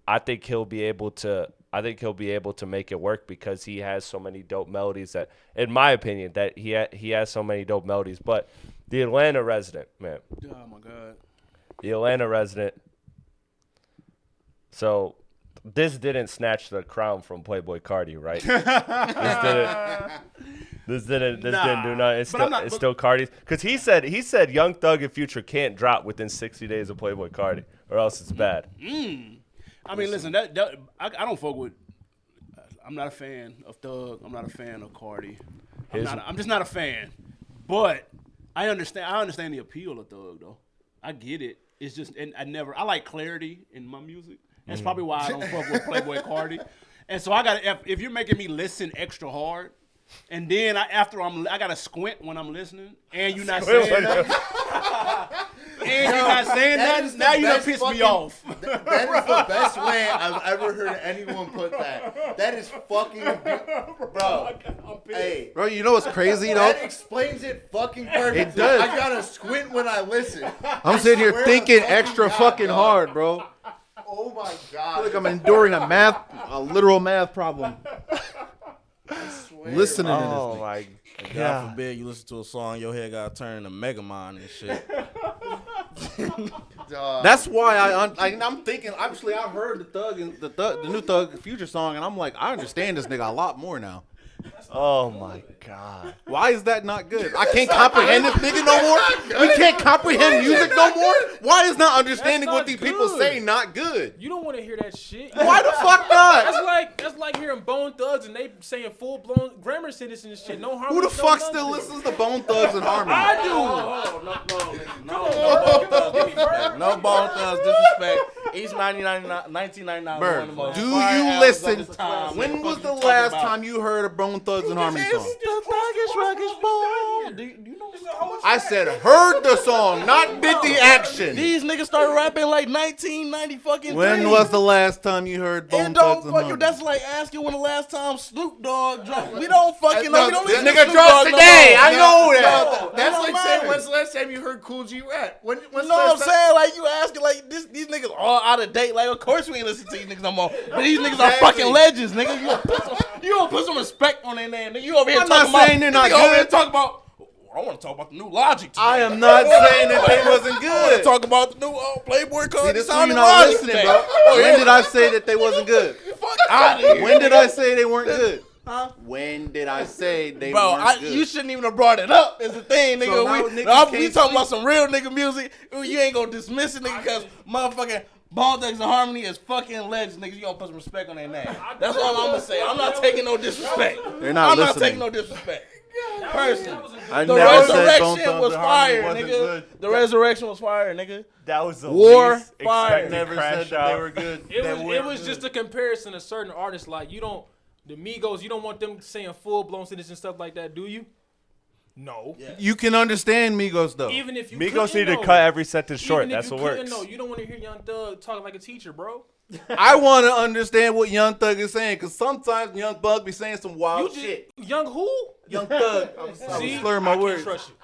I think he'll be able to make it work because he has so many dope melodies that, in my opinion, that he has so many dope melodies. But the Atlanta resident, man. Oh, my God. The Atlanta resident. So this didn't snatch the crown from Playboy Cardi, right? This didn't do nothing. It's still Cardi's. Because he said Young Thug and Future can't drop within 60 days of Playboy Cardi. or else it's bad. I mean, listen, I don't fuck with. I'm not a fan of Thug. I'm not a fan of Cardi. I'm just not a fan. But I understand the appeal of Thug though. I get it. It's just, and I like clarity in my music. That's probably why I don't fuck with Playboy Cardi. And so if you're making me listen extra hard, and then I gotta squint when I'm listening, and you're not saying that. And you're not saying that. Now you done piss me off. That is the best way I've ever heard anyone put that. That is fucking, bro. Hey, Bro, you know what's crazy though? that explains it fucking perfectly. It does. I gotta squint when I listen. I'm sitting here swear to thinking fucking extra God, fucking dog. hard, bro. Oh my I feel god. like I'm enduring a literal math problem. I swear, Listening to Oh this. my God god. forbid you listen to a song, your head got turned into Megamind and shit. dog. That's why I'm thinking. Obviously, I've heard the new Thug Future song, and I'm like, I understand this nigga a lot more now. Oh my god. Why is that not good? I can't comprehend this nigga no more. We can't comprehend music no more. Why is not understanding That's what not these people good. say not good? You don't want to hear that shit. Why the fuck not? That's like hearing Bone Thugs and they saying full blown grammar sentences and shit. No harmony. Who the no fuck nothing. still listens to Bone Thugs and Harmony? I do. No Bone Thugs disrespect. East 1999 Bird, one of the most do fire you albums listen? of the time. When was the Fuck you last talking about? time you heard a Bone Thugs and Harmony song? The thuggish, ruggish boy. Do you know this song? I said heard the song, not did the action. These niggas started rapping like 1990 fucking. When was the last time you heard Bone It Thugs don't and fucking. Harmony? That's like asking when the last time Snoop Dogg dropped. We don't fucking know. No, We don't this listen to nigga Snoop dropped Dogg today. No I more. know that. That's don't like matter. saying, when's the last time you heard Cool G rap? When's You the know what I'm last time? saying? Like you asking like these niggas all out of date. Like of course we ain't listen to these niggas no more. But these niggas are fucking legends, nigga. You don't put some respect on their name. Nigga. You over here I'm talking not saying they're about. not Nigga over here good. talking about. I want to talk about the new Logic today. I am not saying that they wasn't I want good. to talk about the new Playboy See, card. this is Sounding when you're not Logic listening, today. bro. Oh, When did I say that they wasn't good? Fuck out of here. When did I say they weren't good? Huh? When did I say they Bro, weren't good? you shouldn't even have brought it up. Is the thing, nigga. So now we niggas we can't talking about sleep. some real nigga music. You ain't gonna dismiss it, nigga, because motherfucking Bone Thugs and Harmony is fucking legends, niggas. You gonna put some respect on their name. That's all I'm gonna say. I'm not taking no disrespect. They're not I'm not listening. taking no disrespect. Person. I The never said Bone resurrection Thugs was and Harmony fire, wasn't nigga. good. The resurrection was fire, nigga. That was the War, least fire. expected Never crash said that out. they were good. It was just a comparison to certain artists. Like the Migos, you don't want them saying full blown sentences and stuff like that, do you? No. Yeah. You can understand Migos though. Even if you Migos couldn't need to know. cut every sentence short. Even if That's you what couldn't works. know, you don't want to hear Young Thug talking like a teacher, bro. I want to understand what Young Thug is saying because sometimes Young Thug be saying some You wild just shit. Young who? Young Thug. I'm See, slurring my I words. can't trust you.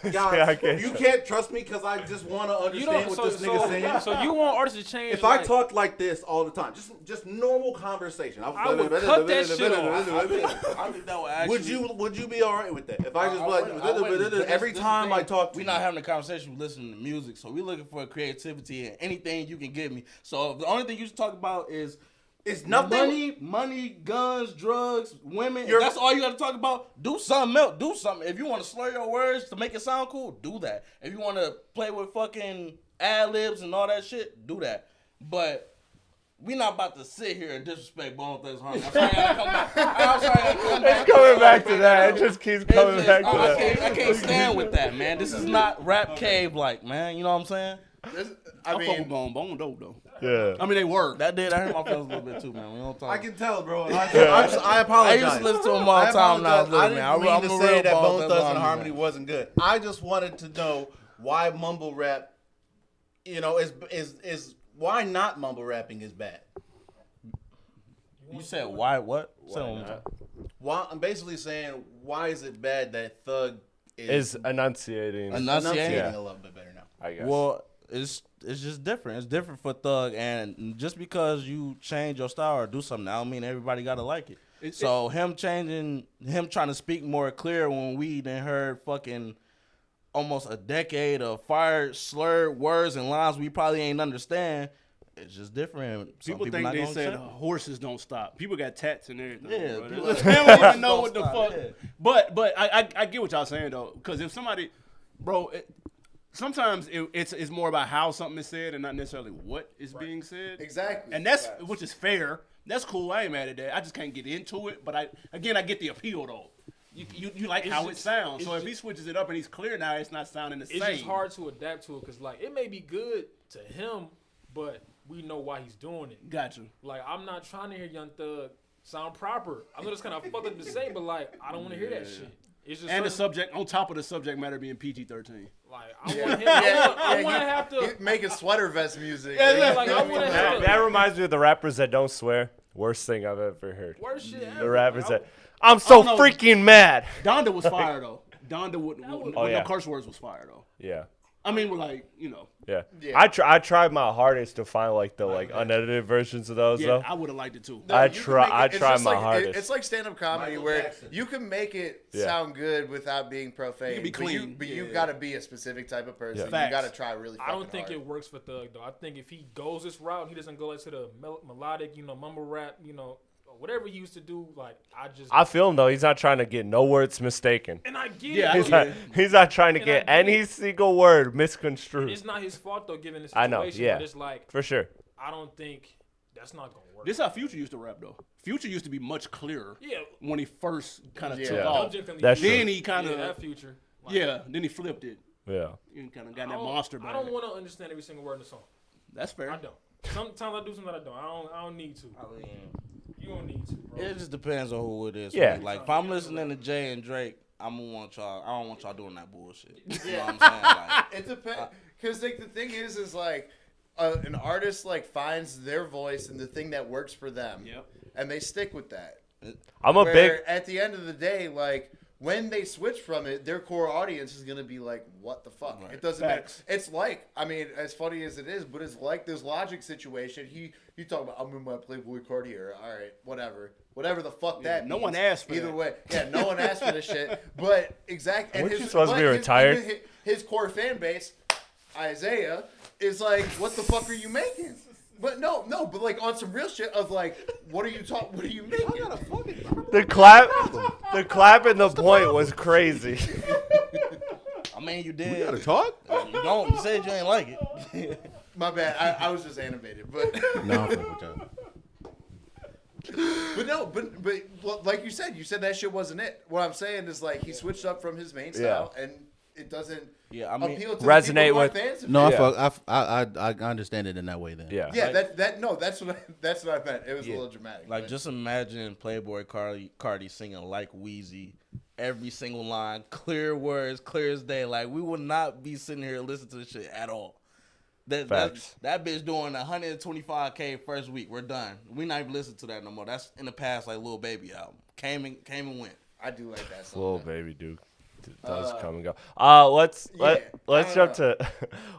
Guys, Yeah, I can't you trust- can't trust me because I just want to You understand don't. what this nigga's saying. So you want artists to change? If I like, talked like this all the time, just normal conversation, I would cut that shit off. I think that would actually. Would you be all right with that? If I just I like wouldn't. But every this time thing, I talk to we you, not having a conversation. We listening to music, so we looking for creativity and anything you can give me. So if the only thing you should talk about is it's nothing. money, guns, drugs, women. If You're- that's all you got to talk about. Do something else. Do something. If you want to slur your words to make it sound cool, do that. If you want to play with fucking ad libs and all that shit, do that. But we not about to sit here and disrespect Bone Thugs and Harmony. I'm sorry, I gotta come back. I'm sorry, I gotta come back. It's coming back to that. It just keeps coming It's back just- to that. I can't stand with that, man. This is not rap cave like, man. You know what I'm saying? I I fuck with mean, Bone dope though. Yeah. I mean they work. That did. I hurt my feelings a little bit too, man. We don't talk. I can tell, bro. I I apologize. used to listen to him all the time when I was little, man. I didn't I'm mean a to say real that Bone Bone Thugs Thugs and and Harmony man. wasn't good. I just wanted to know why mumble rap, is why not mumble rapping is bad. You said why? What? Say it one more time. Why I'm basically saying why is it bad that Thug Is enunciating. Enunciating? a little bit better now. I guess. Well, it's just different. It's different for Thug, and just because you change your style or do something, I don't mean everybody gotta like it. So him trying to speak more clear when we then heard fucking almost a decade of fire slurred words and lines we probably ain't understand. It's just different. Some People think not they gonna said accept it. horses don't stop. People got tats and everything. Yeah, bro. people- They don't even know don't what the stop, fuck. yeah. But I get what y'all saying though, because if somebody, bro, sometimes it's more about how something is said and not necessarily what is being said. Exactly. And that's which is fair. That's cool. I ain't mad at that. I just can't get into it. But I get the appeal though. You like how it sounds. So if he switches it up and he's clear now, it's not sounding the same. It's just hard to adapt to it because like it may be good to him, but we know why he's doing it. Gotcha. Like I'm not trying to hear Young Thug sound proper. I know that's kind of fucked up to say, but like I don't want to hear that shit. It's just and the subject on top of the subject matter being PG-13. Like I want him. I want to have to making sweater vest music. like I want to have That reminds me of the rappers that don't swear. Worst thing I've ever heard. worst shit ever. The rappers that I'm so know. freaking mad. Donda was fire though. Donda with Oh, yeah. no curse words was fire though. Yeah. I mean, we're like, you know. Yeah. Yeah. I tried my hardest to find like the unedited versions of those Yeah, though. I would have liked it too. No, I you can try- make I it's try just my like, hardest. It's like stand-up comedy Michael where Jackson. you can make it Yeah. sound good without being profane. You can be clean. But you Yeah. got to be a specific type of person. Yeah. You Facts. got to try really fucking I don't think hard. it works for Thug though. I think if he goes this route, and he doesn't go like to the melodic, mumble rap, or whatever he used to do. Like I feel him though. He's not trying to get no words mistaken. and I get Yeah, it. He's not trying to And get I get any single word And misconstrued. it's not his fault though, given the I situation. know, yeah. But it's like For sure. I don't think that's not gonna work. This how Future used to rap though. Future used to be much clearer Yeah. when he first kind of Yeah. took Yeah. off. That's true. Then he kind of that Future. Like, then he flipped it. Yeah. And kind of got I that don't- monster I back. don't want to understand every single word in the song. That's fair. I don't. Sometimes I do, sometimes I don't. I don't need to. You don't need to, bro. It just depends on who it is. Yeah. Like if I'm listening to Jay and Drake, I'm gonna want y'all. I don't want y'all doing that bullshit. You know what I'm saying? Like, It depends. Because like the thing is like an artist like finds their voice and the thing that works for them. Yep. And they stick with that. I'm a Where big at the end of the day, like when they switch from it, their core audience is gonna be like, "What the fuck?" Right. It doesn't matter. Facts. It's like, I mean, as funny as it is, but it's like this Logic situation. You talk about, I'm in my Playboy Cartier. All right, whatever the fuck that. no means. one asked for either that. way. Yeah, no one asked for this shit. But exactly. Weren't you supposed to be retired? His core fan base, Isaiah, is like, "What the fuck are you making?" But no, but like on some real shit of like, what are you making? the clap and the point was crazy. I mean, you We did. gotta talk. You don't. You said you ain't like it. My bad. I was just animated, but No, I'm fucking with y'all. but no, but well, like you said that shit wasn't it. What I'm saying is like he switched up from his main style, and it doesn't Yeah, I mean, appeal to resonate the people who are with- fans of No, it. I understand it in that way then. Yeah. Yeah, that's what I meant. It was Yeah. a little dramatic. like but- just imagine Playboy Cardi singing like Wheezy, every single line, clear words, clear as day. Like we would not be sitting here listening to this shit at all. That Facts. bitch doing 125K first week. We're done. We not even listen to that no more. That's in the past, like Lil Baby album. Came and went. I do like that song. Little though. baby Duke does come and go. Let's I jump don't to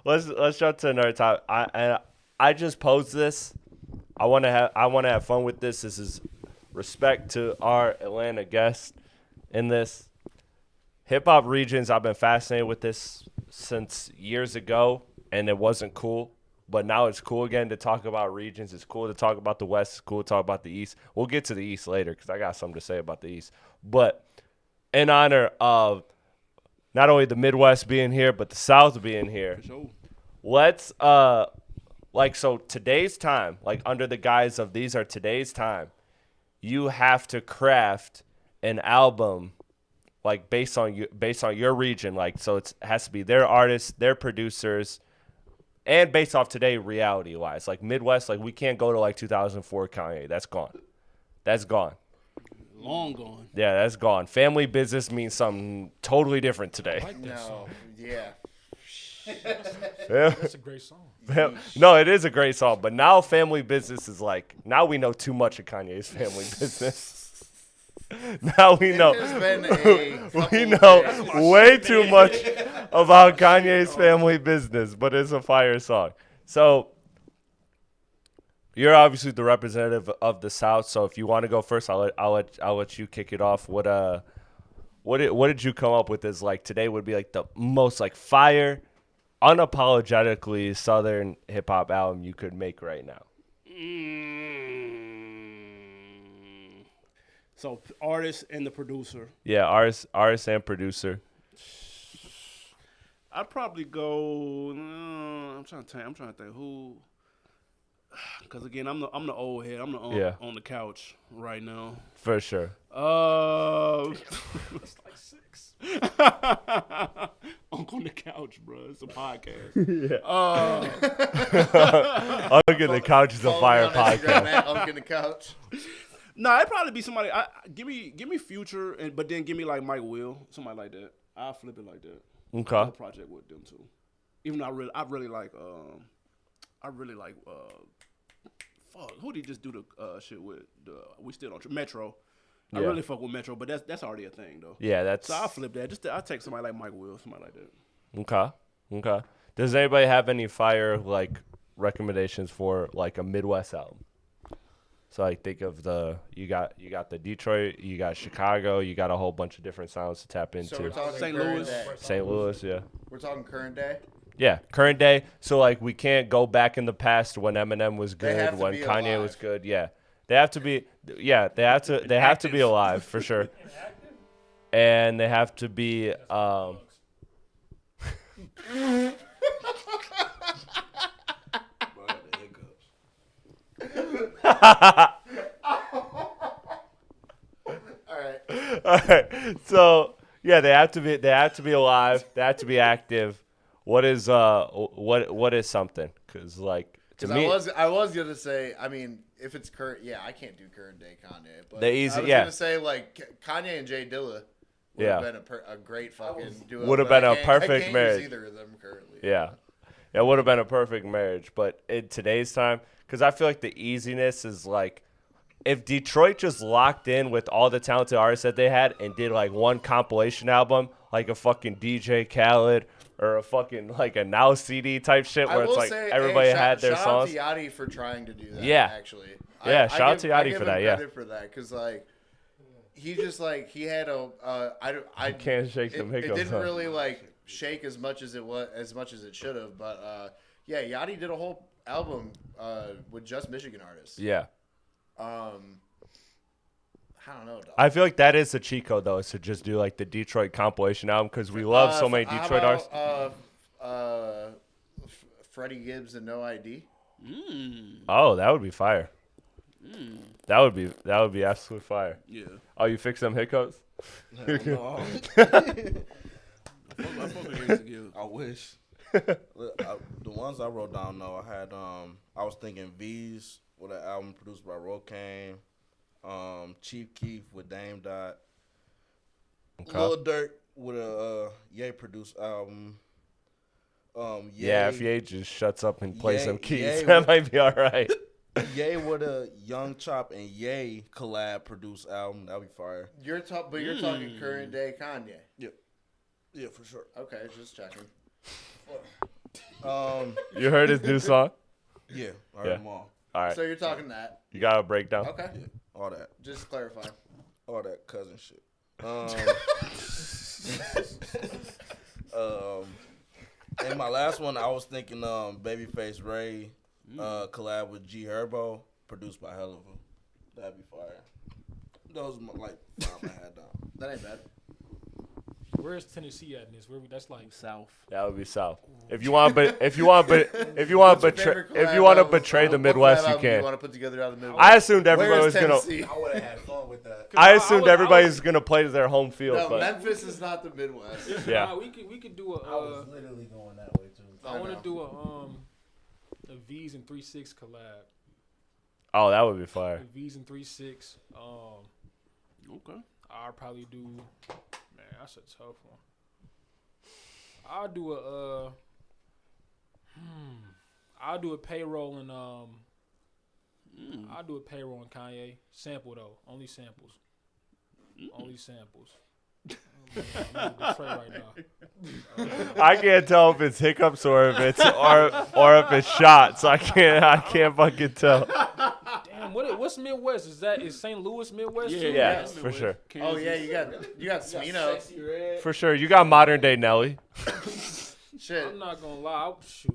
let's jump to another topic. I just posed this. I want to have fun with this. This is respect to our Atlanta guest in this. Hip hop regions. I've been fascinated with this since years ago, and it wasn't cool. But now it's cool again to talk about regions. It's cool to talk about the West. It's cool to talk about the East. We'll get to the East later because I got something to say about the East. But in honor of not only the Midwest being here, but the South being here, Sure. let's so today's time, like under the guise of these are today's time, you have to craft an album like based on your region, like so it has to be their artists, their producers, and based off today reality wise. Like Midwest, like we can't go to like 2004 Kanye. That's gone. That's gone. Long gone. Yeah, that's gone. Family business means something totally different today. I like that No, song. yeah. Yeah. That's a great song. No, it is a great song, but now family business is like now we know too much of Kanye's family business. Now we know There's been a we couple know days. way too much about Kanye's family business, but it's a fire song. So you're obviously the representative of the South. So if you want to go first, I'll let you kick it off. What did you come up with as like today would be like the most like fire, unapologetically Southern hip hop album you could make right now? So artist and the producer. Yeah, artist and producer. I'd probably go. I'm trying to think who. Because again, I'm the old head. I'm the on the couch right now. For sure. It's like 6. Unk on the couch, bro. It's a podcast. Unk on the couch is a fire podcast. Unk on the couch. No, it'd probably be somebody. Give me Future, but then give me like Mike Will, somebody like that. I'll flip it like that. Okay. I'll project with them too. Even though I really like fuck, who did he just do the shit with? We still on Metro. I really fuck with Metro, but that's already a thing though. Yeah, that's. So I'll flip that. I'll take somebody like Mike Will, somebody like that. Okay. Does anybody have any fire like recommendations for like a Midwest album? So like think of you got the Detroit, you got Chicago, you got a whole bunch of different sounds to tap into. So we're talking St. current Louis. day. St. Louis, yeah. We're talking current day. Yeah, current day. So like we can't go back in the past when Eminem was They have good, to when be Kanye alive. was good. Yeah. They have to be they have to be alive for sure. And they have to be All right. So, yeah, they have to be alive. They have to be active. What is something? Cuz like to me I was going to say, I mean, if it's current, I can't do current day Kanye, but The easy- I was yeah. going to say like Kanye and Jay Dilla would have been a great fucking duo. Would have but been a perfect I can't marriage. use either of them currently. Yeah. It would have been a perfect marriage, but in today's time, because I feel like the easiness is like, if Detroit just locked in with all the talented artists that they had and did like one compilation album, like a fucking DJ Khaled or a fucking like a Now CD type shit I where it's will like say, everybody hey, had their shout out songs. to Yachty for trying to do that. Yeah. Actually. Yeah, shout out to I Yachty give for him that, yeah. credit for that because like he just like he had I Can't shake them it hiccups. didn't huh? really like shake as much as it should have, but Yachty did a whole album with just Michigan artists. Yeah. I don't know, dog. I feel like that is the cheat code though, is to just do like the Detroit compilation album because we love so many How Detroit artists. about, Freddie Gibbs and No ID. Oh, that would be fire. That would be absolute fire. Yeah. Oh, you fixed some hiccups? No, I wish. Look, the ones I wrote down though, I had I was thinking V's with an album produced by Rocaine, Chief Keef with Dame Dot, Lil Durk with a Ye produced album. Yeah, if Ye just shuts up and plays Ye- some keys, Ye that with- might be all right. Ye with a Young Chop and Ye collab produced album, that'd be fire. You're talking current day Kanye. Yeah, for sure. Okay, just checking. You heard his new song? Yeah, I heard Yeah. them all. All right. So you're talking that. You got a breakdown? Okay. Yeah, all that. Just clarify. All that cousin shit. And my last one, I was thinking Babyface Ray collab with G Herbo, produced by Helluva. That'd be fire. Those are my, like five I had down. That ain't bad. Where's Tennessee at in this? That's like South. That would be South. If you want to betray the Midwest, you You can. want to put together out of the Midwest? I assumed everybody Where's was gonna. Tennessee? I would have had fun with that. I assumed everybody was gonna play to their home field, No, but Memphis is not the Midwest. yeah. Nah, we could do I was a. literally going that way too. I want know. to do a V's and 3-6 collab. Oh, that would be fire. The V's and 3-6. Okay. I'll probably do. Man, that's a tough one. I'll do a. I'll do a payroll and I'll do a payroll and Kanye sample though. Only samples. Only samples. I'm in Detroit right now. I can't tell if it's hiccups or if it's or if it's shots. I can't fucking tell. Damn, what's Midwest? Is St. Louis Midwest? too? Yeah, for sure. Oh yeah, you got Smino. For sure. You got modern day Nelly. Shit. I'm not gonna lie. Shoot,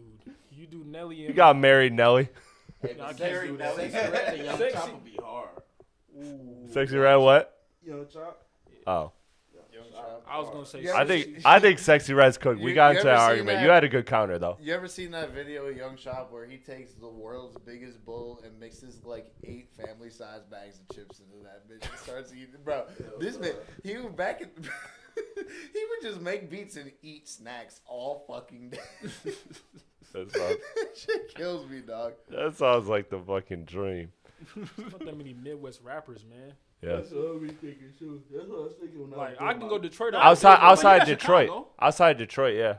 you do Nelly and You got married Nelly. I can't do that. Young Chop would be hard. Sexy Red what? Young Chop. Oh. I was gonna say. I think Sexy Red's cooked. We got into that seen argument. that? You had a good counter though. You ever seen that video of Young Shop where he takes the world's biggest bowl and mixes like 8 family-sized bags of chips into that bitch and starts eating? Bro, this bitch, he was back in. He would just make beats and eat snacks all fucking day. Shit kills me, dog. That sounds like the fucking dream. There's not that many Midwest rappers, man. Yeah. That's what I was thinking too. That's what I was thinking when Like I can go Detroit. Outside Detroit. Chicago. Outside Detroit, yeah.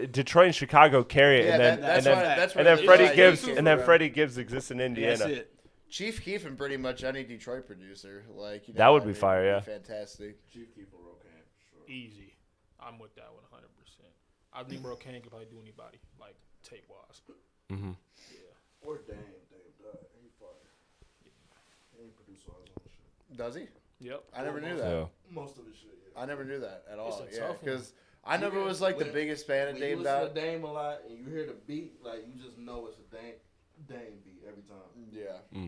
Detroit and Chicago carry it, Yeah, and then that's and where then the Freddie Giants Gibbs came and then from. Freddie Gibbs exists in Indiana. That's it. Chief Keef and pretty much any Detroit producer, like That would be fire, yeah. Fantastic. Chief Keef or Rokan, sure. Easy. I'm with that 100%. I think Rokan could probably do anybody, like tape wise. Mm-hmm. Yeah. Or Dame Dog. He fire. He ain't produce all his own shit. Does he? Yep. I never knew that. Yeah. Most of his shit, yeah. I never knew that at all. It's a Yeah, tough one. because I never was like the biggest fan of When you Dame listen Dog. to Dame a lot and you hear the beat, like you just know it's a Dame beat every time. Yeah.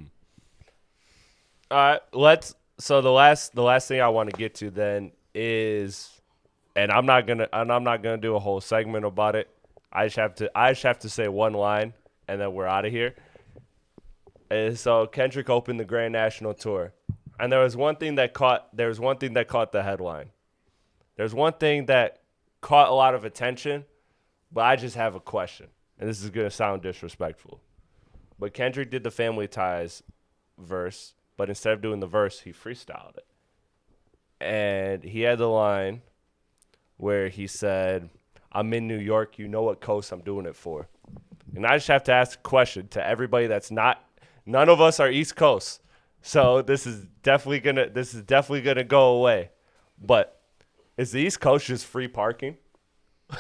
All right, so the last thing I want to get to then is, and I'm not gonna do a whole segment about it. I just have to say one line, and then we're out of here. And so Kendrick opened the Grand National Tour, and there was one thing that caught the headline. There's one thing that caught a lot of attention, but I just have a question, and this is gonna sound disrespectful. But Kendrick did the Family Ties verse, but instead of doing the verse, he freestyled it. And he had the line where he said, "I'm in New York, you know what coast I'm doing it for." And I just have to ask a question to everybody that's not, none of us are East Coast. So this is definitely gonna go away. But is the East Coast just free parking?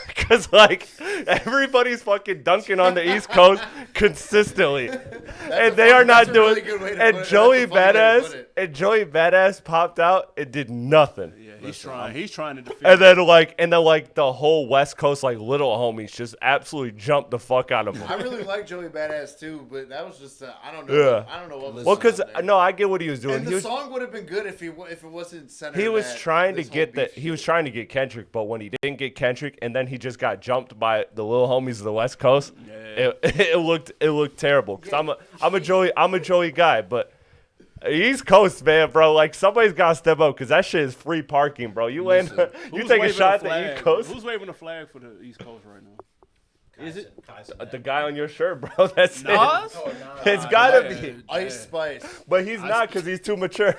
Because, like, everybody's fucking dunking on the East Coast consistently. And they are not doing it. And Joey Joey Badass popped out and did nothing. Yeah, he's trying. He's trying to defend. And then the whole West Coast, like, little homies just absolutely jumped the fuck out of him. I really like Joey Badass too, but that was just I don't know. Yeah. I don't know what was. Well, because, on there. no, I get what he was doing. And the song would have been good if it wasn't centered. He was at trying to this whole get beef he was shit. trying to get Kendrick, but when he didn't get Kendrick, and then he just got jumped by the little homies of the West Coast, it looked terrible. Because I'm a Joey guy, but East Coast, man, bro, like somebody's got to step up because that shit is free parking, bro. You take a shot at the East Coast. Who's waving the flag for the East Coast right now? Is it The guy on your shirt, bro. That's Nas? it. It's gotta be. Ice Spice. But he's not because he's too mature.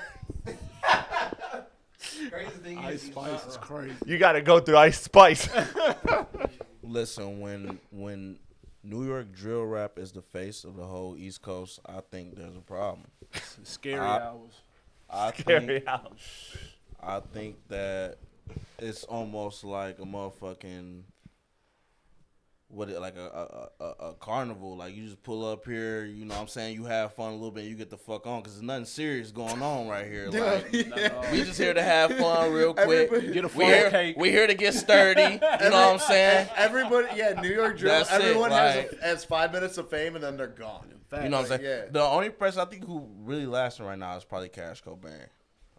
Crazy thing Ice Spice is crazy. You got to go through Ice Spice. Listen, when New York drill rap is the face of the whole East Coast, I think there's a problem. Scary hours. I think that it's almost like a motherfucking like a carnival. Like you just pull up here, you know what I'm saying, you have fun a little bit, you get the fuck on because there's nothing serious going on right here. Like we just here to have fun real quick. Get a cake. We here to get sturdy. You know what I'm saying? Everybody, New York drill. That's it, Everyone like- has 5 minutes of fame and then they're gone. You know what I'm saying? Yeah. The only person I think who really lasting right now is probably Cash Cobain.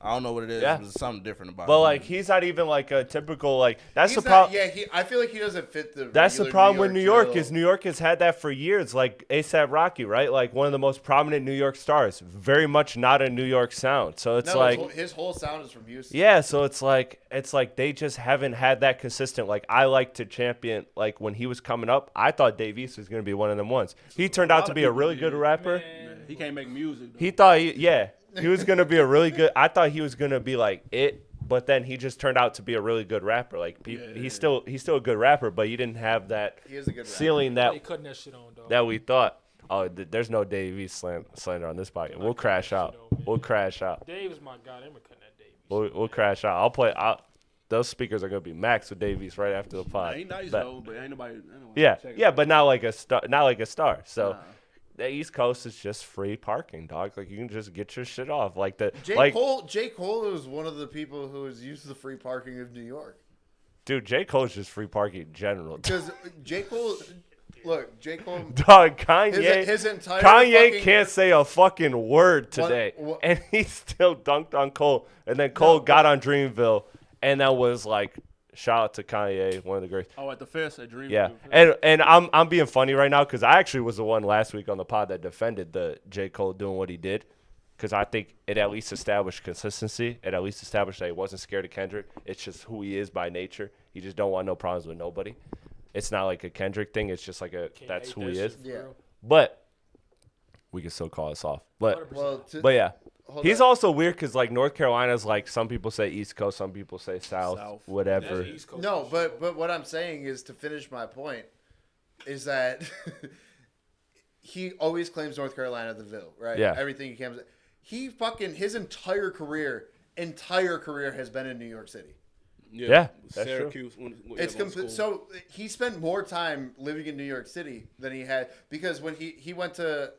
I don't know what it is, Yeah. but there's something different about But him. like he's not even like a typical like that's He's the problem. not- I feel like he doesn't fit the. That's the regular problem with New York drill. is New York has had that for years. Like A$AP Rocky, right? Like one of the most prominent New York stars. Very much not a New York sound. So it's No, like his whole sound is from Houston. yeah. So it's like they just haven't had that consistent. Like I like to champion. Like when he was coming up, I thought Dave East was gonna be one of them ones. He turned out to be a really good rapper. He can't make music. Though. He thought he was gonna be a really good. I thought he was gonna be like it. But then he just turned out to be a really good rapper. Like he's still a good rapper, but he didn't have that He is a good rapper. ceiling They cutting that shit on, dog. that we thought. Oh, there's no Dave East slander on this podcast. We'll crash out. We'll crash out. Dave is my guy. They're cutting that Dave. We'll crash out. I'll play. Those speakers are gonna be maxed with Dave East right after the pod. Ain't nice But- though, but ain't nobody. yeah, but not like a star. Not like a star. So. The East Coast is just free parking, dog. Like you can just get your shit off. Like J. Cole is one of the people who has used the free parking of New York. dude, J. Cole's just free parking in general. Because J. Cole, Dog, Kanye. his entire Kanye fucking- can't say a fucking word today, What- and he still dunked on Cole. And then Cole got on Dreamville and that was like shout out to Kanye, one of the greats. Oh, at the fest at Dream. Yeah, and I'm being funny right now because I actually was the one last week on the pod that defended the J. Cole doing what he did, because I think it at least established consistency. It at least established that he wasn't scared of Kendrick. It's just who he is by nature. He just don't want no problems with nobody. It's not like a Kendrick thing. It's just like that's who he is. Yeah. But we can still call us off. But yeah. He's on. also weird because, like, North Carolina's, like, some people say East Coast, some people say South. Whatever. No, but what I'm saying is, to finish my point, is that he always claims North Carolina the Ville, right? Yeah. Everything he can. He fucking, his entire career has been in New York City. Yeah, that's Syracuse. It's so he spent more time living in New York City than he had, because when he went to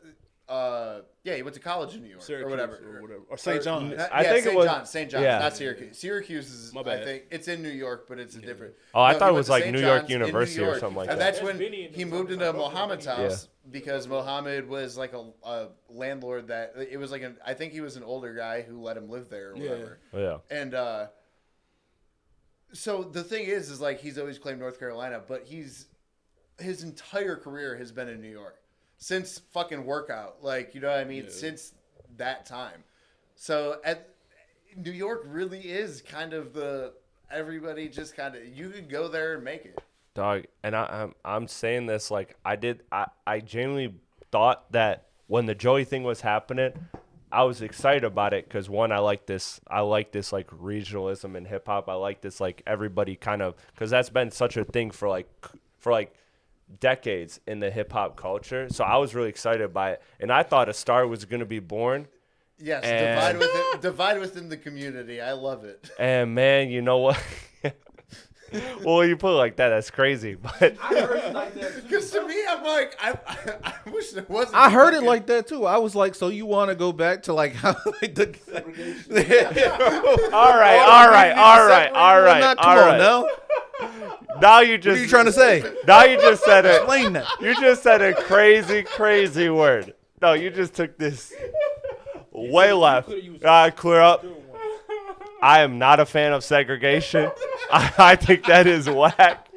he went to college in New York, Syracuse or whatever. Or St. John's. I think it was St. John's, yeah. not Syracuse. Syracuse is, My bad. I think it's in New York, but it's a different. Oh, I No, thought he it went was to like St. New York John's in University New or York. something like And that. that's when he moved into Mohammed's house, because Mohammed was like a landlord that it was like I think he was an older guy who let him live there or whatever. Yeah. And so the thing is like he's always claimed North Carolina, but his entire career has been in New York since fucking workout, like, you know what I mean, since that time. So New York really is kind of everybody just kind of, you could go there and make it. Dog, and I'm saying this like I genuinely thought that when the Joey thing was happening, I was excited about it because, one, I like this like regionalism in hip hop. I like this like everybody kind of, because that's been such a thing for like decades in the hip hop culture. So I was really excited by it, and I thought a star was going to be born. Yes, divide within the community. I love it. And man, you know what? Well, you put it like that, that's crazy. But I heard it like that too. Because to me, I'm like, I wish there wasn't. I heard it like that too. I was like, so you want to go back to like how like the all right. Not too long now. Now you just. What are you trying to say? Now you just said it. Explain that. You just said a crazy word. No, you just took this way left. Clear up. I am not a fan of segregation. I think that is whack.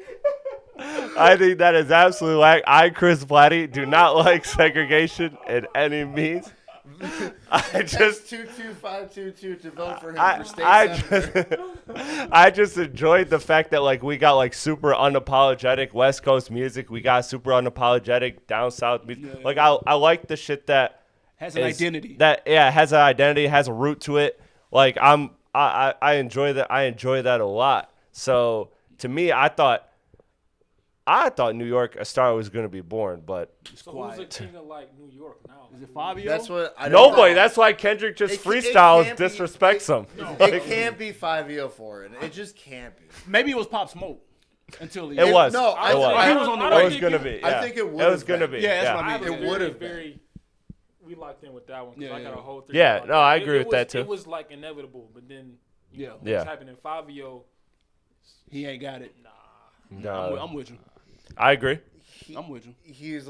I think that is absolutely whack. I, Chris Platte, do not like segregation in any means. I just 22522 to vote for him for state senator. I just enjoyed the fact that like we got like super unapologetic West Coast music. We got super unapologetic down south music. Yeah. Like I like the shit that has an identity. That has an identity, has a root to it. Like I enjoy that. I enjoy that a lot. So to me, I thought New York, a star was going to be born, but so who's the king of like New York now? Is it Fabio? That's what I don't nobody. know. That's why Kendrick just It freestyles, can't be- disrespects him. It can't be 5-0 for it. It just can't be. Maybe it was Pop Smoke until he It was. No, It was. He was on the It way. was going to be. I Yeah. think it It would've was going to been. be. Yeah, that's what I I mean. was It would have very. We locked in with that one because Yeah, I got yeah. a whole thing. Yeah, about no, I It agree with was- that, too. It was like inevitable, but then Yeah. what's happening? Fabio, He ain't got it. No, I'm with you. I agree. I'm with you. He's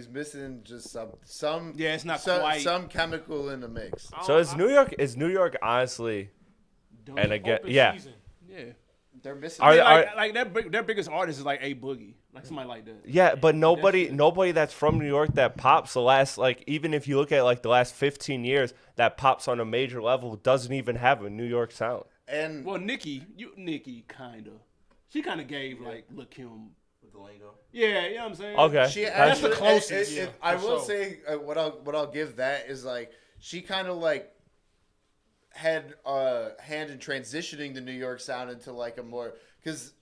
missing just some Yeah, it's not some, quite. some chemical in the mix. So is New York honestly, and again, open yeah. season. Yeah. They're missing. Are- Like their biggest artist is like A Boogie, like somebody like that. Yeah, but nobody that's from New York that pops the last, like, even if you look at like the last 15 years that pops on a major level doesn't even have a New York sound. And Well, Nikki kind of. She kind of gave like Lil Kim. With the lingo. Yeah, you know what I'm saying? Okay. she That's actually, the closest, if yeah, I for will sure. say what I'll give that is like she kind of like had a hand in transitioning the New York sound into like a more, because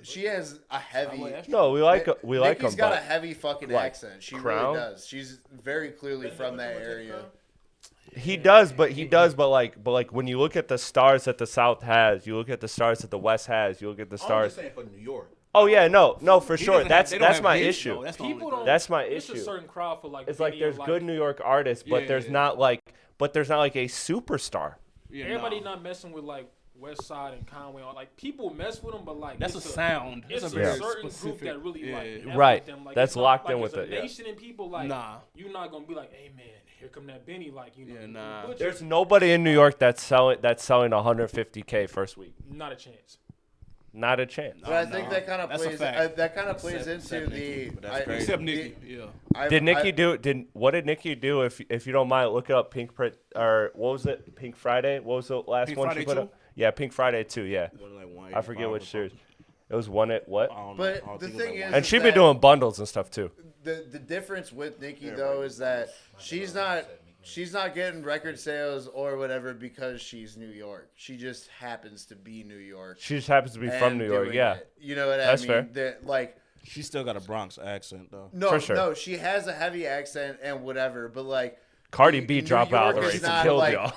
she has a heavy. No, we like Nikki's them, got a but heavy fucking Like, accent. She Crown? really does. She's very clearly from that area. he does, but like when you look at the stars that the South has, you look at the stars that the West has, you look at the I'm stars. just saying for New York. Oh yeah, no, for He sure. doesn't have- they don't That's have my hits, issue. though. That's the People only don't. That's my It's issue. a certain crowd for like. It's like Benny there's and, good New York artists, but Yeah, there's yeah. not like a superstar. Yeah, Everybody nah. not messing with like West Side and Conway, like people mess with them, but like That's a it's sound. It's That's a very certain specific. group that really like Right. with them. Like, That's it's not, locked like, in with as it, a yeah. nation and people like Nah. you're not gonna be like, hey man, here come that Benny, like you know. Yeah, nah. Butcher. There's nobody in New York that's selling 150K first week. Not a chance. Not a chance. But I think that kind of That's a plays. fact. That kind of plays Except into Nicki, the. but that's crazy. Except Nicki. Yeah. Did Nicki do? What did Nicki do? If you don't mind, look up or what was it? Pink Friday. What was the last Pink one Friday she put 2? up? Yeah, Pink Friday 2. Yeah, Wasn't like 185 I forget or which series. something. It was one at what? I don't know. But I don't the think it was thing like is- And she been that- doing bundles and stuff too. The difference with Nicki though is that she's not getting record sales or whatever because she's New York. She just happens to be New York. She just happens to be from and New York. doing Yeah, it. You know what That's I fair. mean? That, like She still got a Bronx accent though. no, For sure. no, she has a heavy accent and whatever, but like Cardi B New dropped out of the York is race and not, killed like, y'all.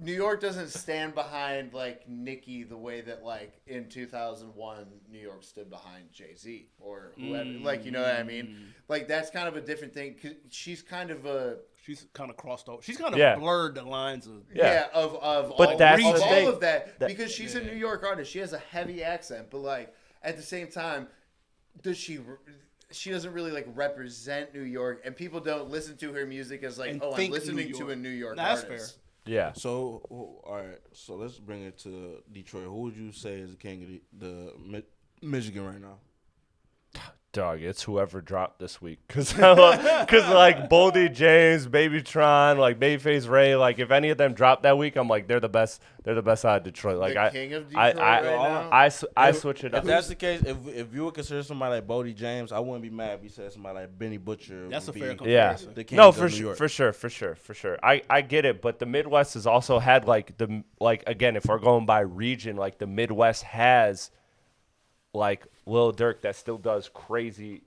New York doesn't stand behind like Nicki the way that like in 2001 New York stood behind Jay-Z or whoever. Like you know what I mean? Like that's kind of a different thing. 'Cause she's kind of a She's kind of crossed over. She's kind of Yeah. blurred the lines of. Yeah. of But all, that's of the all thing. of that That- because she's a New York artist. She has a heavy accent, but like at the same time, she doesn't really like represent New York, and people don't listen to her music as like, And oh, I'm think listening New to York. a New York Nah, that's artist. Yeah. So all right, so let's bring it to Detroit. Who would you say is the king of the Michigan right now? Dog, it's whoever dropped this week. Cause like Boldy James, Babytron, like Babyface Ray, like if any of them dropped that week, I'm like they're the best out of Detroit. Like The king of Detroit I right now? I switch it If up. that's the case, if you would consider somebody like Bodie James, I wouldn't be mad if you said somebody like Benny Butcher. That's a would fair be comparison. Yeah. the kings No, of for New York. sure. I get it, but the Midwest has also had again, if we're going by region, like the Midwest has like Lil Durk that still does crazy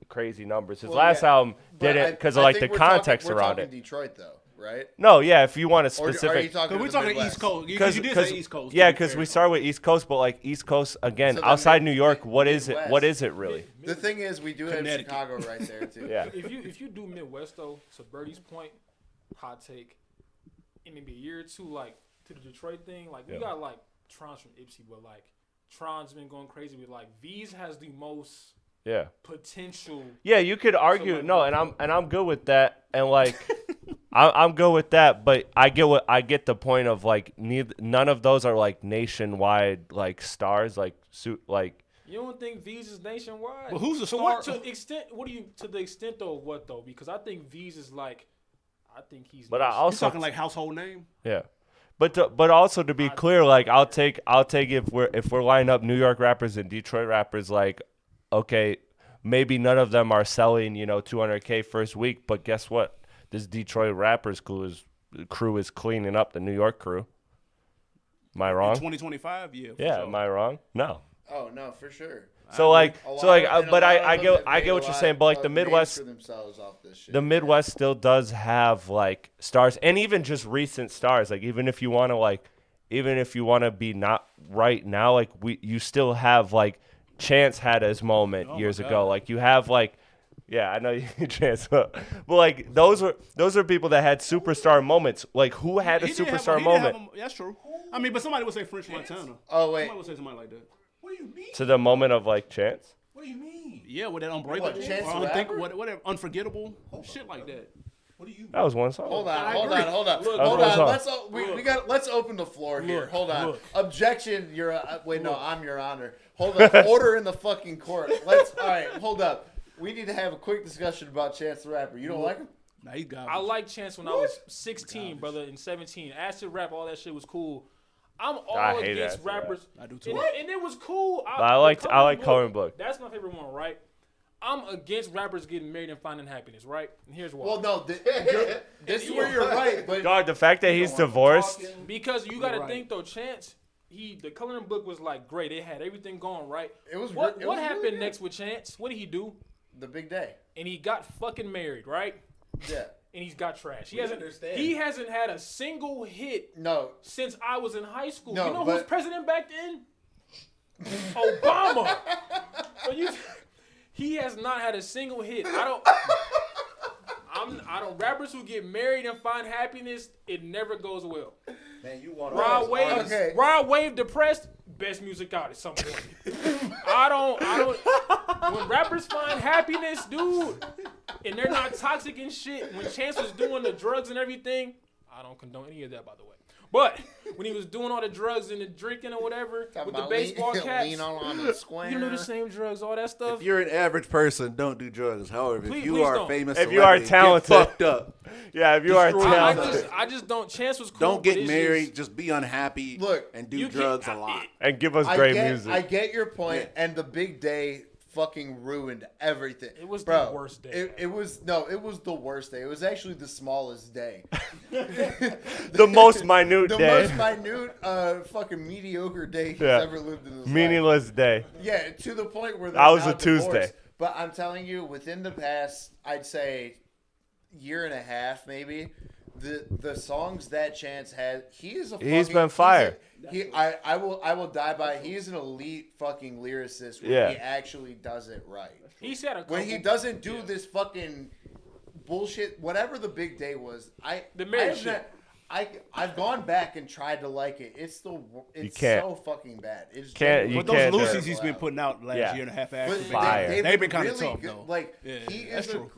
numbers. His Well, last yeah. album But didn't because I of like think the we're context talking, around we're it. talking Detroit though, right? No, yeah, if you want a Or are you specific. talking? Because we're the talking Midwest? East Coast. Because you did say East Coast. Yeah, to be because fair. we started with East Coast, but like East Coast again, So then outside New York, what is it? Midwest. What is it really? The thing is, we do have Connecticut. Chicago right there too. Yeah. If you do Midwest though, to Birdie's point, hot take, in maybe a year or two, like to the Detroit thing, like we Yeah. got like Tron's from Ipsy, but like Tron's been going crazy with like V's has the most Yeah. potential. Yeah, you could argue like, no, and I'm good with that, and like I'm good with that, but I get the point of like none of those are like nationwide like stars like You don't think V's is nationwide? But who's the So star? what to the extent though of what though? Because I think V's is like, I think he's. But I nation- You also talking like household name? yeah. But also to be clear, like I'll take if we're lining up New York rappers and Detroit rappers, like okay, maybe none of them are selling 200K first week, but guess what? This Detroit rappers crew is cleaning up the New York crew. Am I In wrong? 2025, yeah. for Yeah, sure. am I wrong? No. Oh no, for sure. So like A lot so like of- and a but lot I of them get have I made get a what you're lot saying, but like the of names Midwest for themselves off this shit. the Midwest still does have like stars, and even just recent stars. Like even if you want to be not right now, like you still have like Chance had his moment Oh my years God. ago. Like you have like yeah, I know you Chance, but like those are people that had superstar moments. Like who had a He did have- superstar he did have moment that's true. I mean, but somebody would say French Montana. Oh wait, Somebody would say somebody like that. What do you mean? to the moment of like Chance? What do you mean? Yeah, with that unbreakable, What, Chance or the Rapper? whatever, unforgettable, shit like that. What do you mean? That was one song. hold on. Look, Hold what's on. up? Let's open the floor here. Look, Hold on. look. Objection. I'm your honor. Hold up. Order in the fucking court. All right. Hold up. We need to have a quick discussion about Chance the Rapper. You don't like him? Nah, he got. I like Chance when I was 16, brother, and 17. Acid rap, all that shit was cool. I'm all I hate against acid rap. rappers. I do too. And it was cool. I like Coloring Book. That's my favorite one, right? I'm against rappers getting married and finding happiness, right? And here's why. Well, no. This is where you're right, but Dog, the fact that he's divorced. Because you got to right. think though, Chance, the Coloring Book was like great. It had everything going right. It was. What it was really happened good. next with Chance? What did he do? The big day. And he got fucking married, right? Yeah. And he's got trash. understand. He hasn't had a single hit No. since I was in high school. No, you know who was but- president back then? Obama. So he has not had a single hit. I don't rappers who get married and find happiness, it never goes well. Man, you want Rod Wave depressed, best music out at some point. I don't. When rappers find happiness, dude, and they're not toxic and shit. When Chance was doing the drugs and everything, I don't condone any of that, by the way. But when he was doing all the drugs and the drinking or whatever with the baseball caps, lean on the square. you do the same drugs, all that stuff. If you're an average person, don't do drugs. However, Please if you are don't. famous, If you are talented, get fucked up. Yeah, if you are Destroy talented. I just don't. Chance was cool. Don't but get it's married. Just be unhappy. Look, and do you drugs can't- a lot. and give us great I music. get your point, and the big day fucking ruined everything. It was Bro, the worst day. It was the worst day. It was actually the smallest day. the most minute The day. most minute, fucking mediocre day he's Yeah. ever lived in his life. Meaningless day. Yeah, to the point where That was now a Tuesday. divorced. But I'm telling you, within the past, I'd say, year and a half, maybe, the songs that Chance had, he is a. He's fucking, been fire. I will die by. He's an elite fucking lyricist. When Yeah. he actually does it right. He's had a couple, When he doesn't do this fucking bullshit, whatever the big day was, The marriage have shit. I've gone back and tried to like it. It's can't. so fucking bad. It's Can't- you But those can't do Lucy's it. he's been putting out last Yeah. year and a half But after. Fire. They've been kind of really tough good. though. Like Yeah, he that's is a true.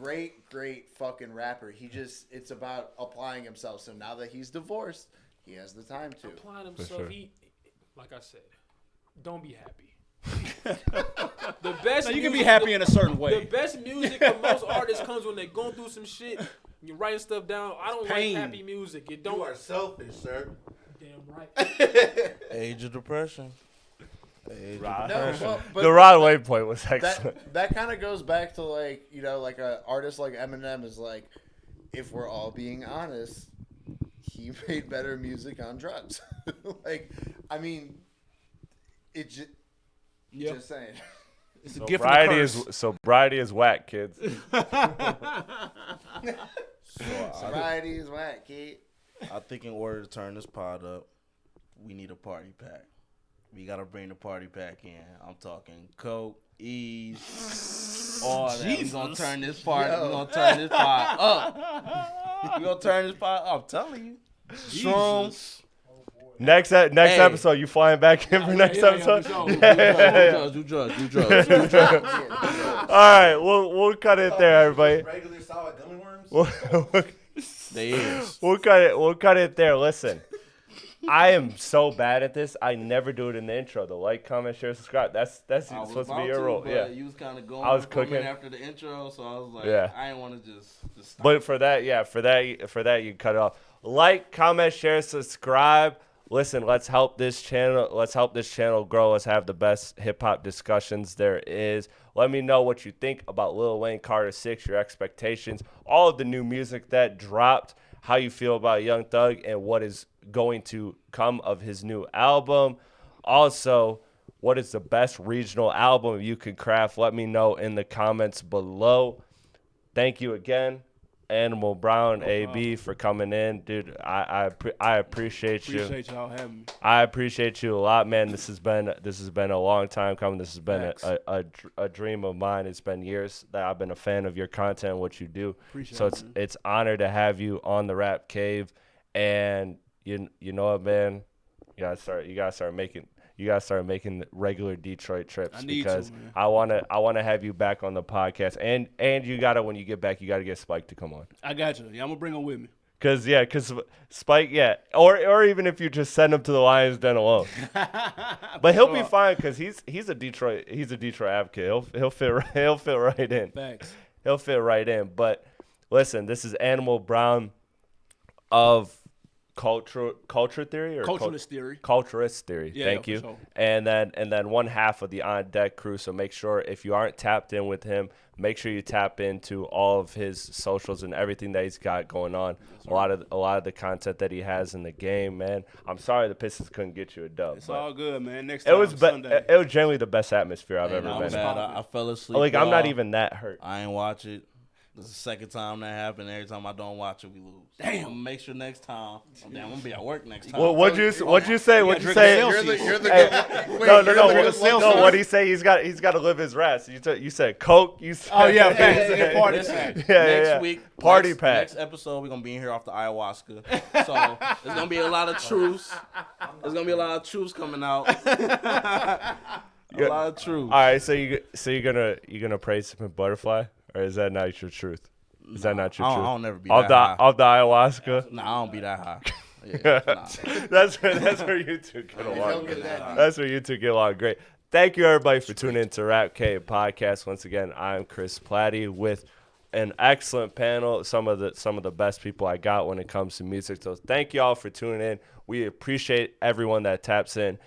great fucking rapper. It's about applying himself. So now that he's divorced, he has the time to. applying himself. sure. He, like I said, don't be happy. The best. Now, you can be music- happy in a certain way. The best music for most artists comes when they're going through some shit. You're writing stuff down. I don't Pain. like happy music. It don't. You are selfish, sir. Damn right. Age of depression. Rod. No, well, but The Rod Wave point was excellent. that kind of goes back to like like a artist like Eminem is like, if we're all being honest, he made better music on drugs. Like, I mean, it just. Yep. Just saying. It's a So gift and a curse. sobriety is whack, kids. Sobriety is whack, kid. I think in order to turn this pod up, we need a party pack. We gotta bring the party pack in. I'm talking Coke, Ease, all that. We gonna turn this party. We gonna turn this pod up. We gonna turn this pod up. I'm telling you. Shrooms. Next episode, you flying back in for next episode? for sure. Do drugs. All right, we'll cut it there, everybody. Regular solid gummy worms. They is. We'll cut it there. Listen, I am so bad at this. I never do it in the intro. The like, comment, share, subscribe. That's I was supposed to about be your role. but Yeah. you was kind of going. I was coming cooking. after the intro, so I was like, Yeah. I didn't want to just stop. But for that, you cut it off. Like, comment, share, subscribe. Listen, let's help this channel grow. Let's have the best hip hop discussions there is. Let me know what you think about Lil Wayne, Carter 6, your expectations, all of the new music that dropped, how you feel about Young Thug, and what is going to come of his new album. Also, what is the best regional album you could craft? Let me know in the comments below. Thank you again, Animal Brown, AB, for coming in. Dude, I appreciate you. Appreciate y'all having me. I appreciate you a lot, man. This has been a long time coming. This has been a dream of mine. It's been years that I've been a fan of your content, what you do. Appreciate So it, man. it's honor to have you on the Rap Cave, and you know what, man. You gotta start making regular Detroit trips I need because to, man. I wanna have you back on the podcast, and you gotta, when you get back, you gotta get Spike to come on. I got you. Yeah, I'm gonna bring them with me. Cause Spike, or even if you just send him to the Lions Den alone, but he'll be fine because he's a Detroit advocate. He'll fit right in. Thanks. He'll fit right in. But listen, this is Animal Brown of culture theory or Culturalist theory. Culturalist theory. Yeah, Thank for you. sure. And then one half of the OnDeck crew. So make sure if you aren't tapped in with him, make sure you tap into all of his socials and everything that he's got going on. A lot of the content that he has in the game, man. I'm sorry the Pistons couldn't get you a dub. It's but all good, man. Next time, it was Sunday. it was generally the best atmosphere I've Hey, ever nah, been in. bad. I fell asleep. Like I'm not y'all. even that hurt. I ain't watch it. This is the second time that happened. Every time I don't watch it, we lose. Damn. Make sure next time. I'm gonna be at work next time. Well, what'd you say? What'd you say? You're the Hey, wait, no. you're the No, what'd he say? He's got to live his rats. You said Coke. You said, Oh yeah, facts. Party Listen, pack. next week, Party pack. Next episode, we're gonna be in here off the ayahuasca. So there's gonna be a lot of truths. There's gonna be a lot of truths coming out. A lot of truths. All right, so you're gonna praise him in Butterfly, or is that not your truth? Is that not your truth? I don't never be off that high. Off the ayahuasca. Nah, I don't be that high. Yeah, nah. That's where you two get along. That's where you two get along great. Thank you everybody for tuning in to Rap K Podcast. Once again, I'm Chris Platte with an excellent panel. Some of the best people I got when it comes to music. So thank you all for tuning in. We appreciate everyone that taps in.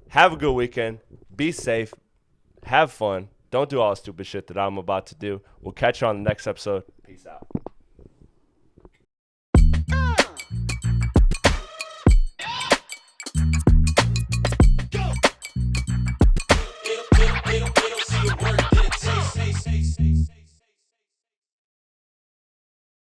Have a good weekend. Be safe. Have fun. Don't do all the stupid shit that I'm about to do. We'll catch you on the next episode. Peace out.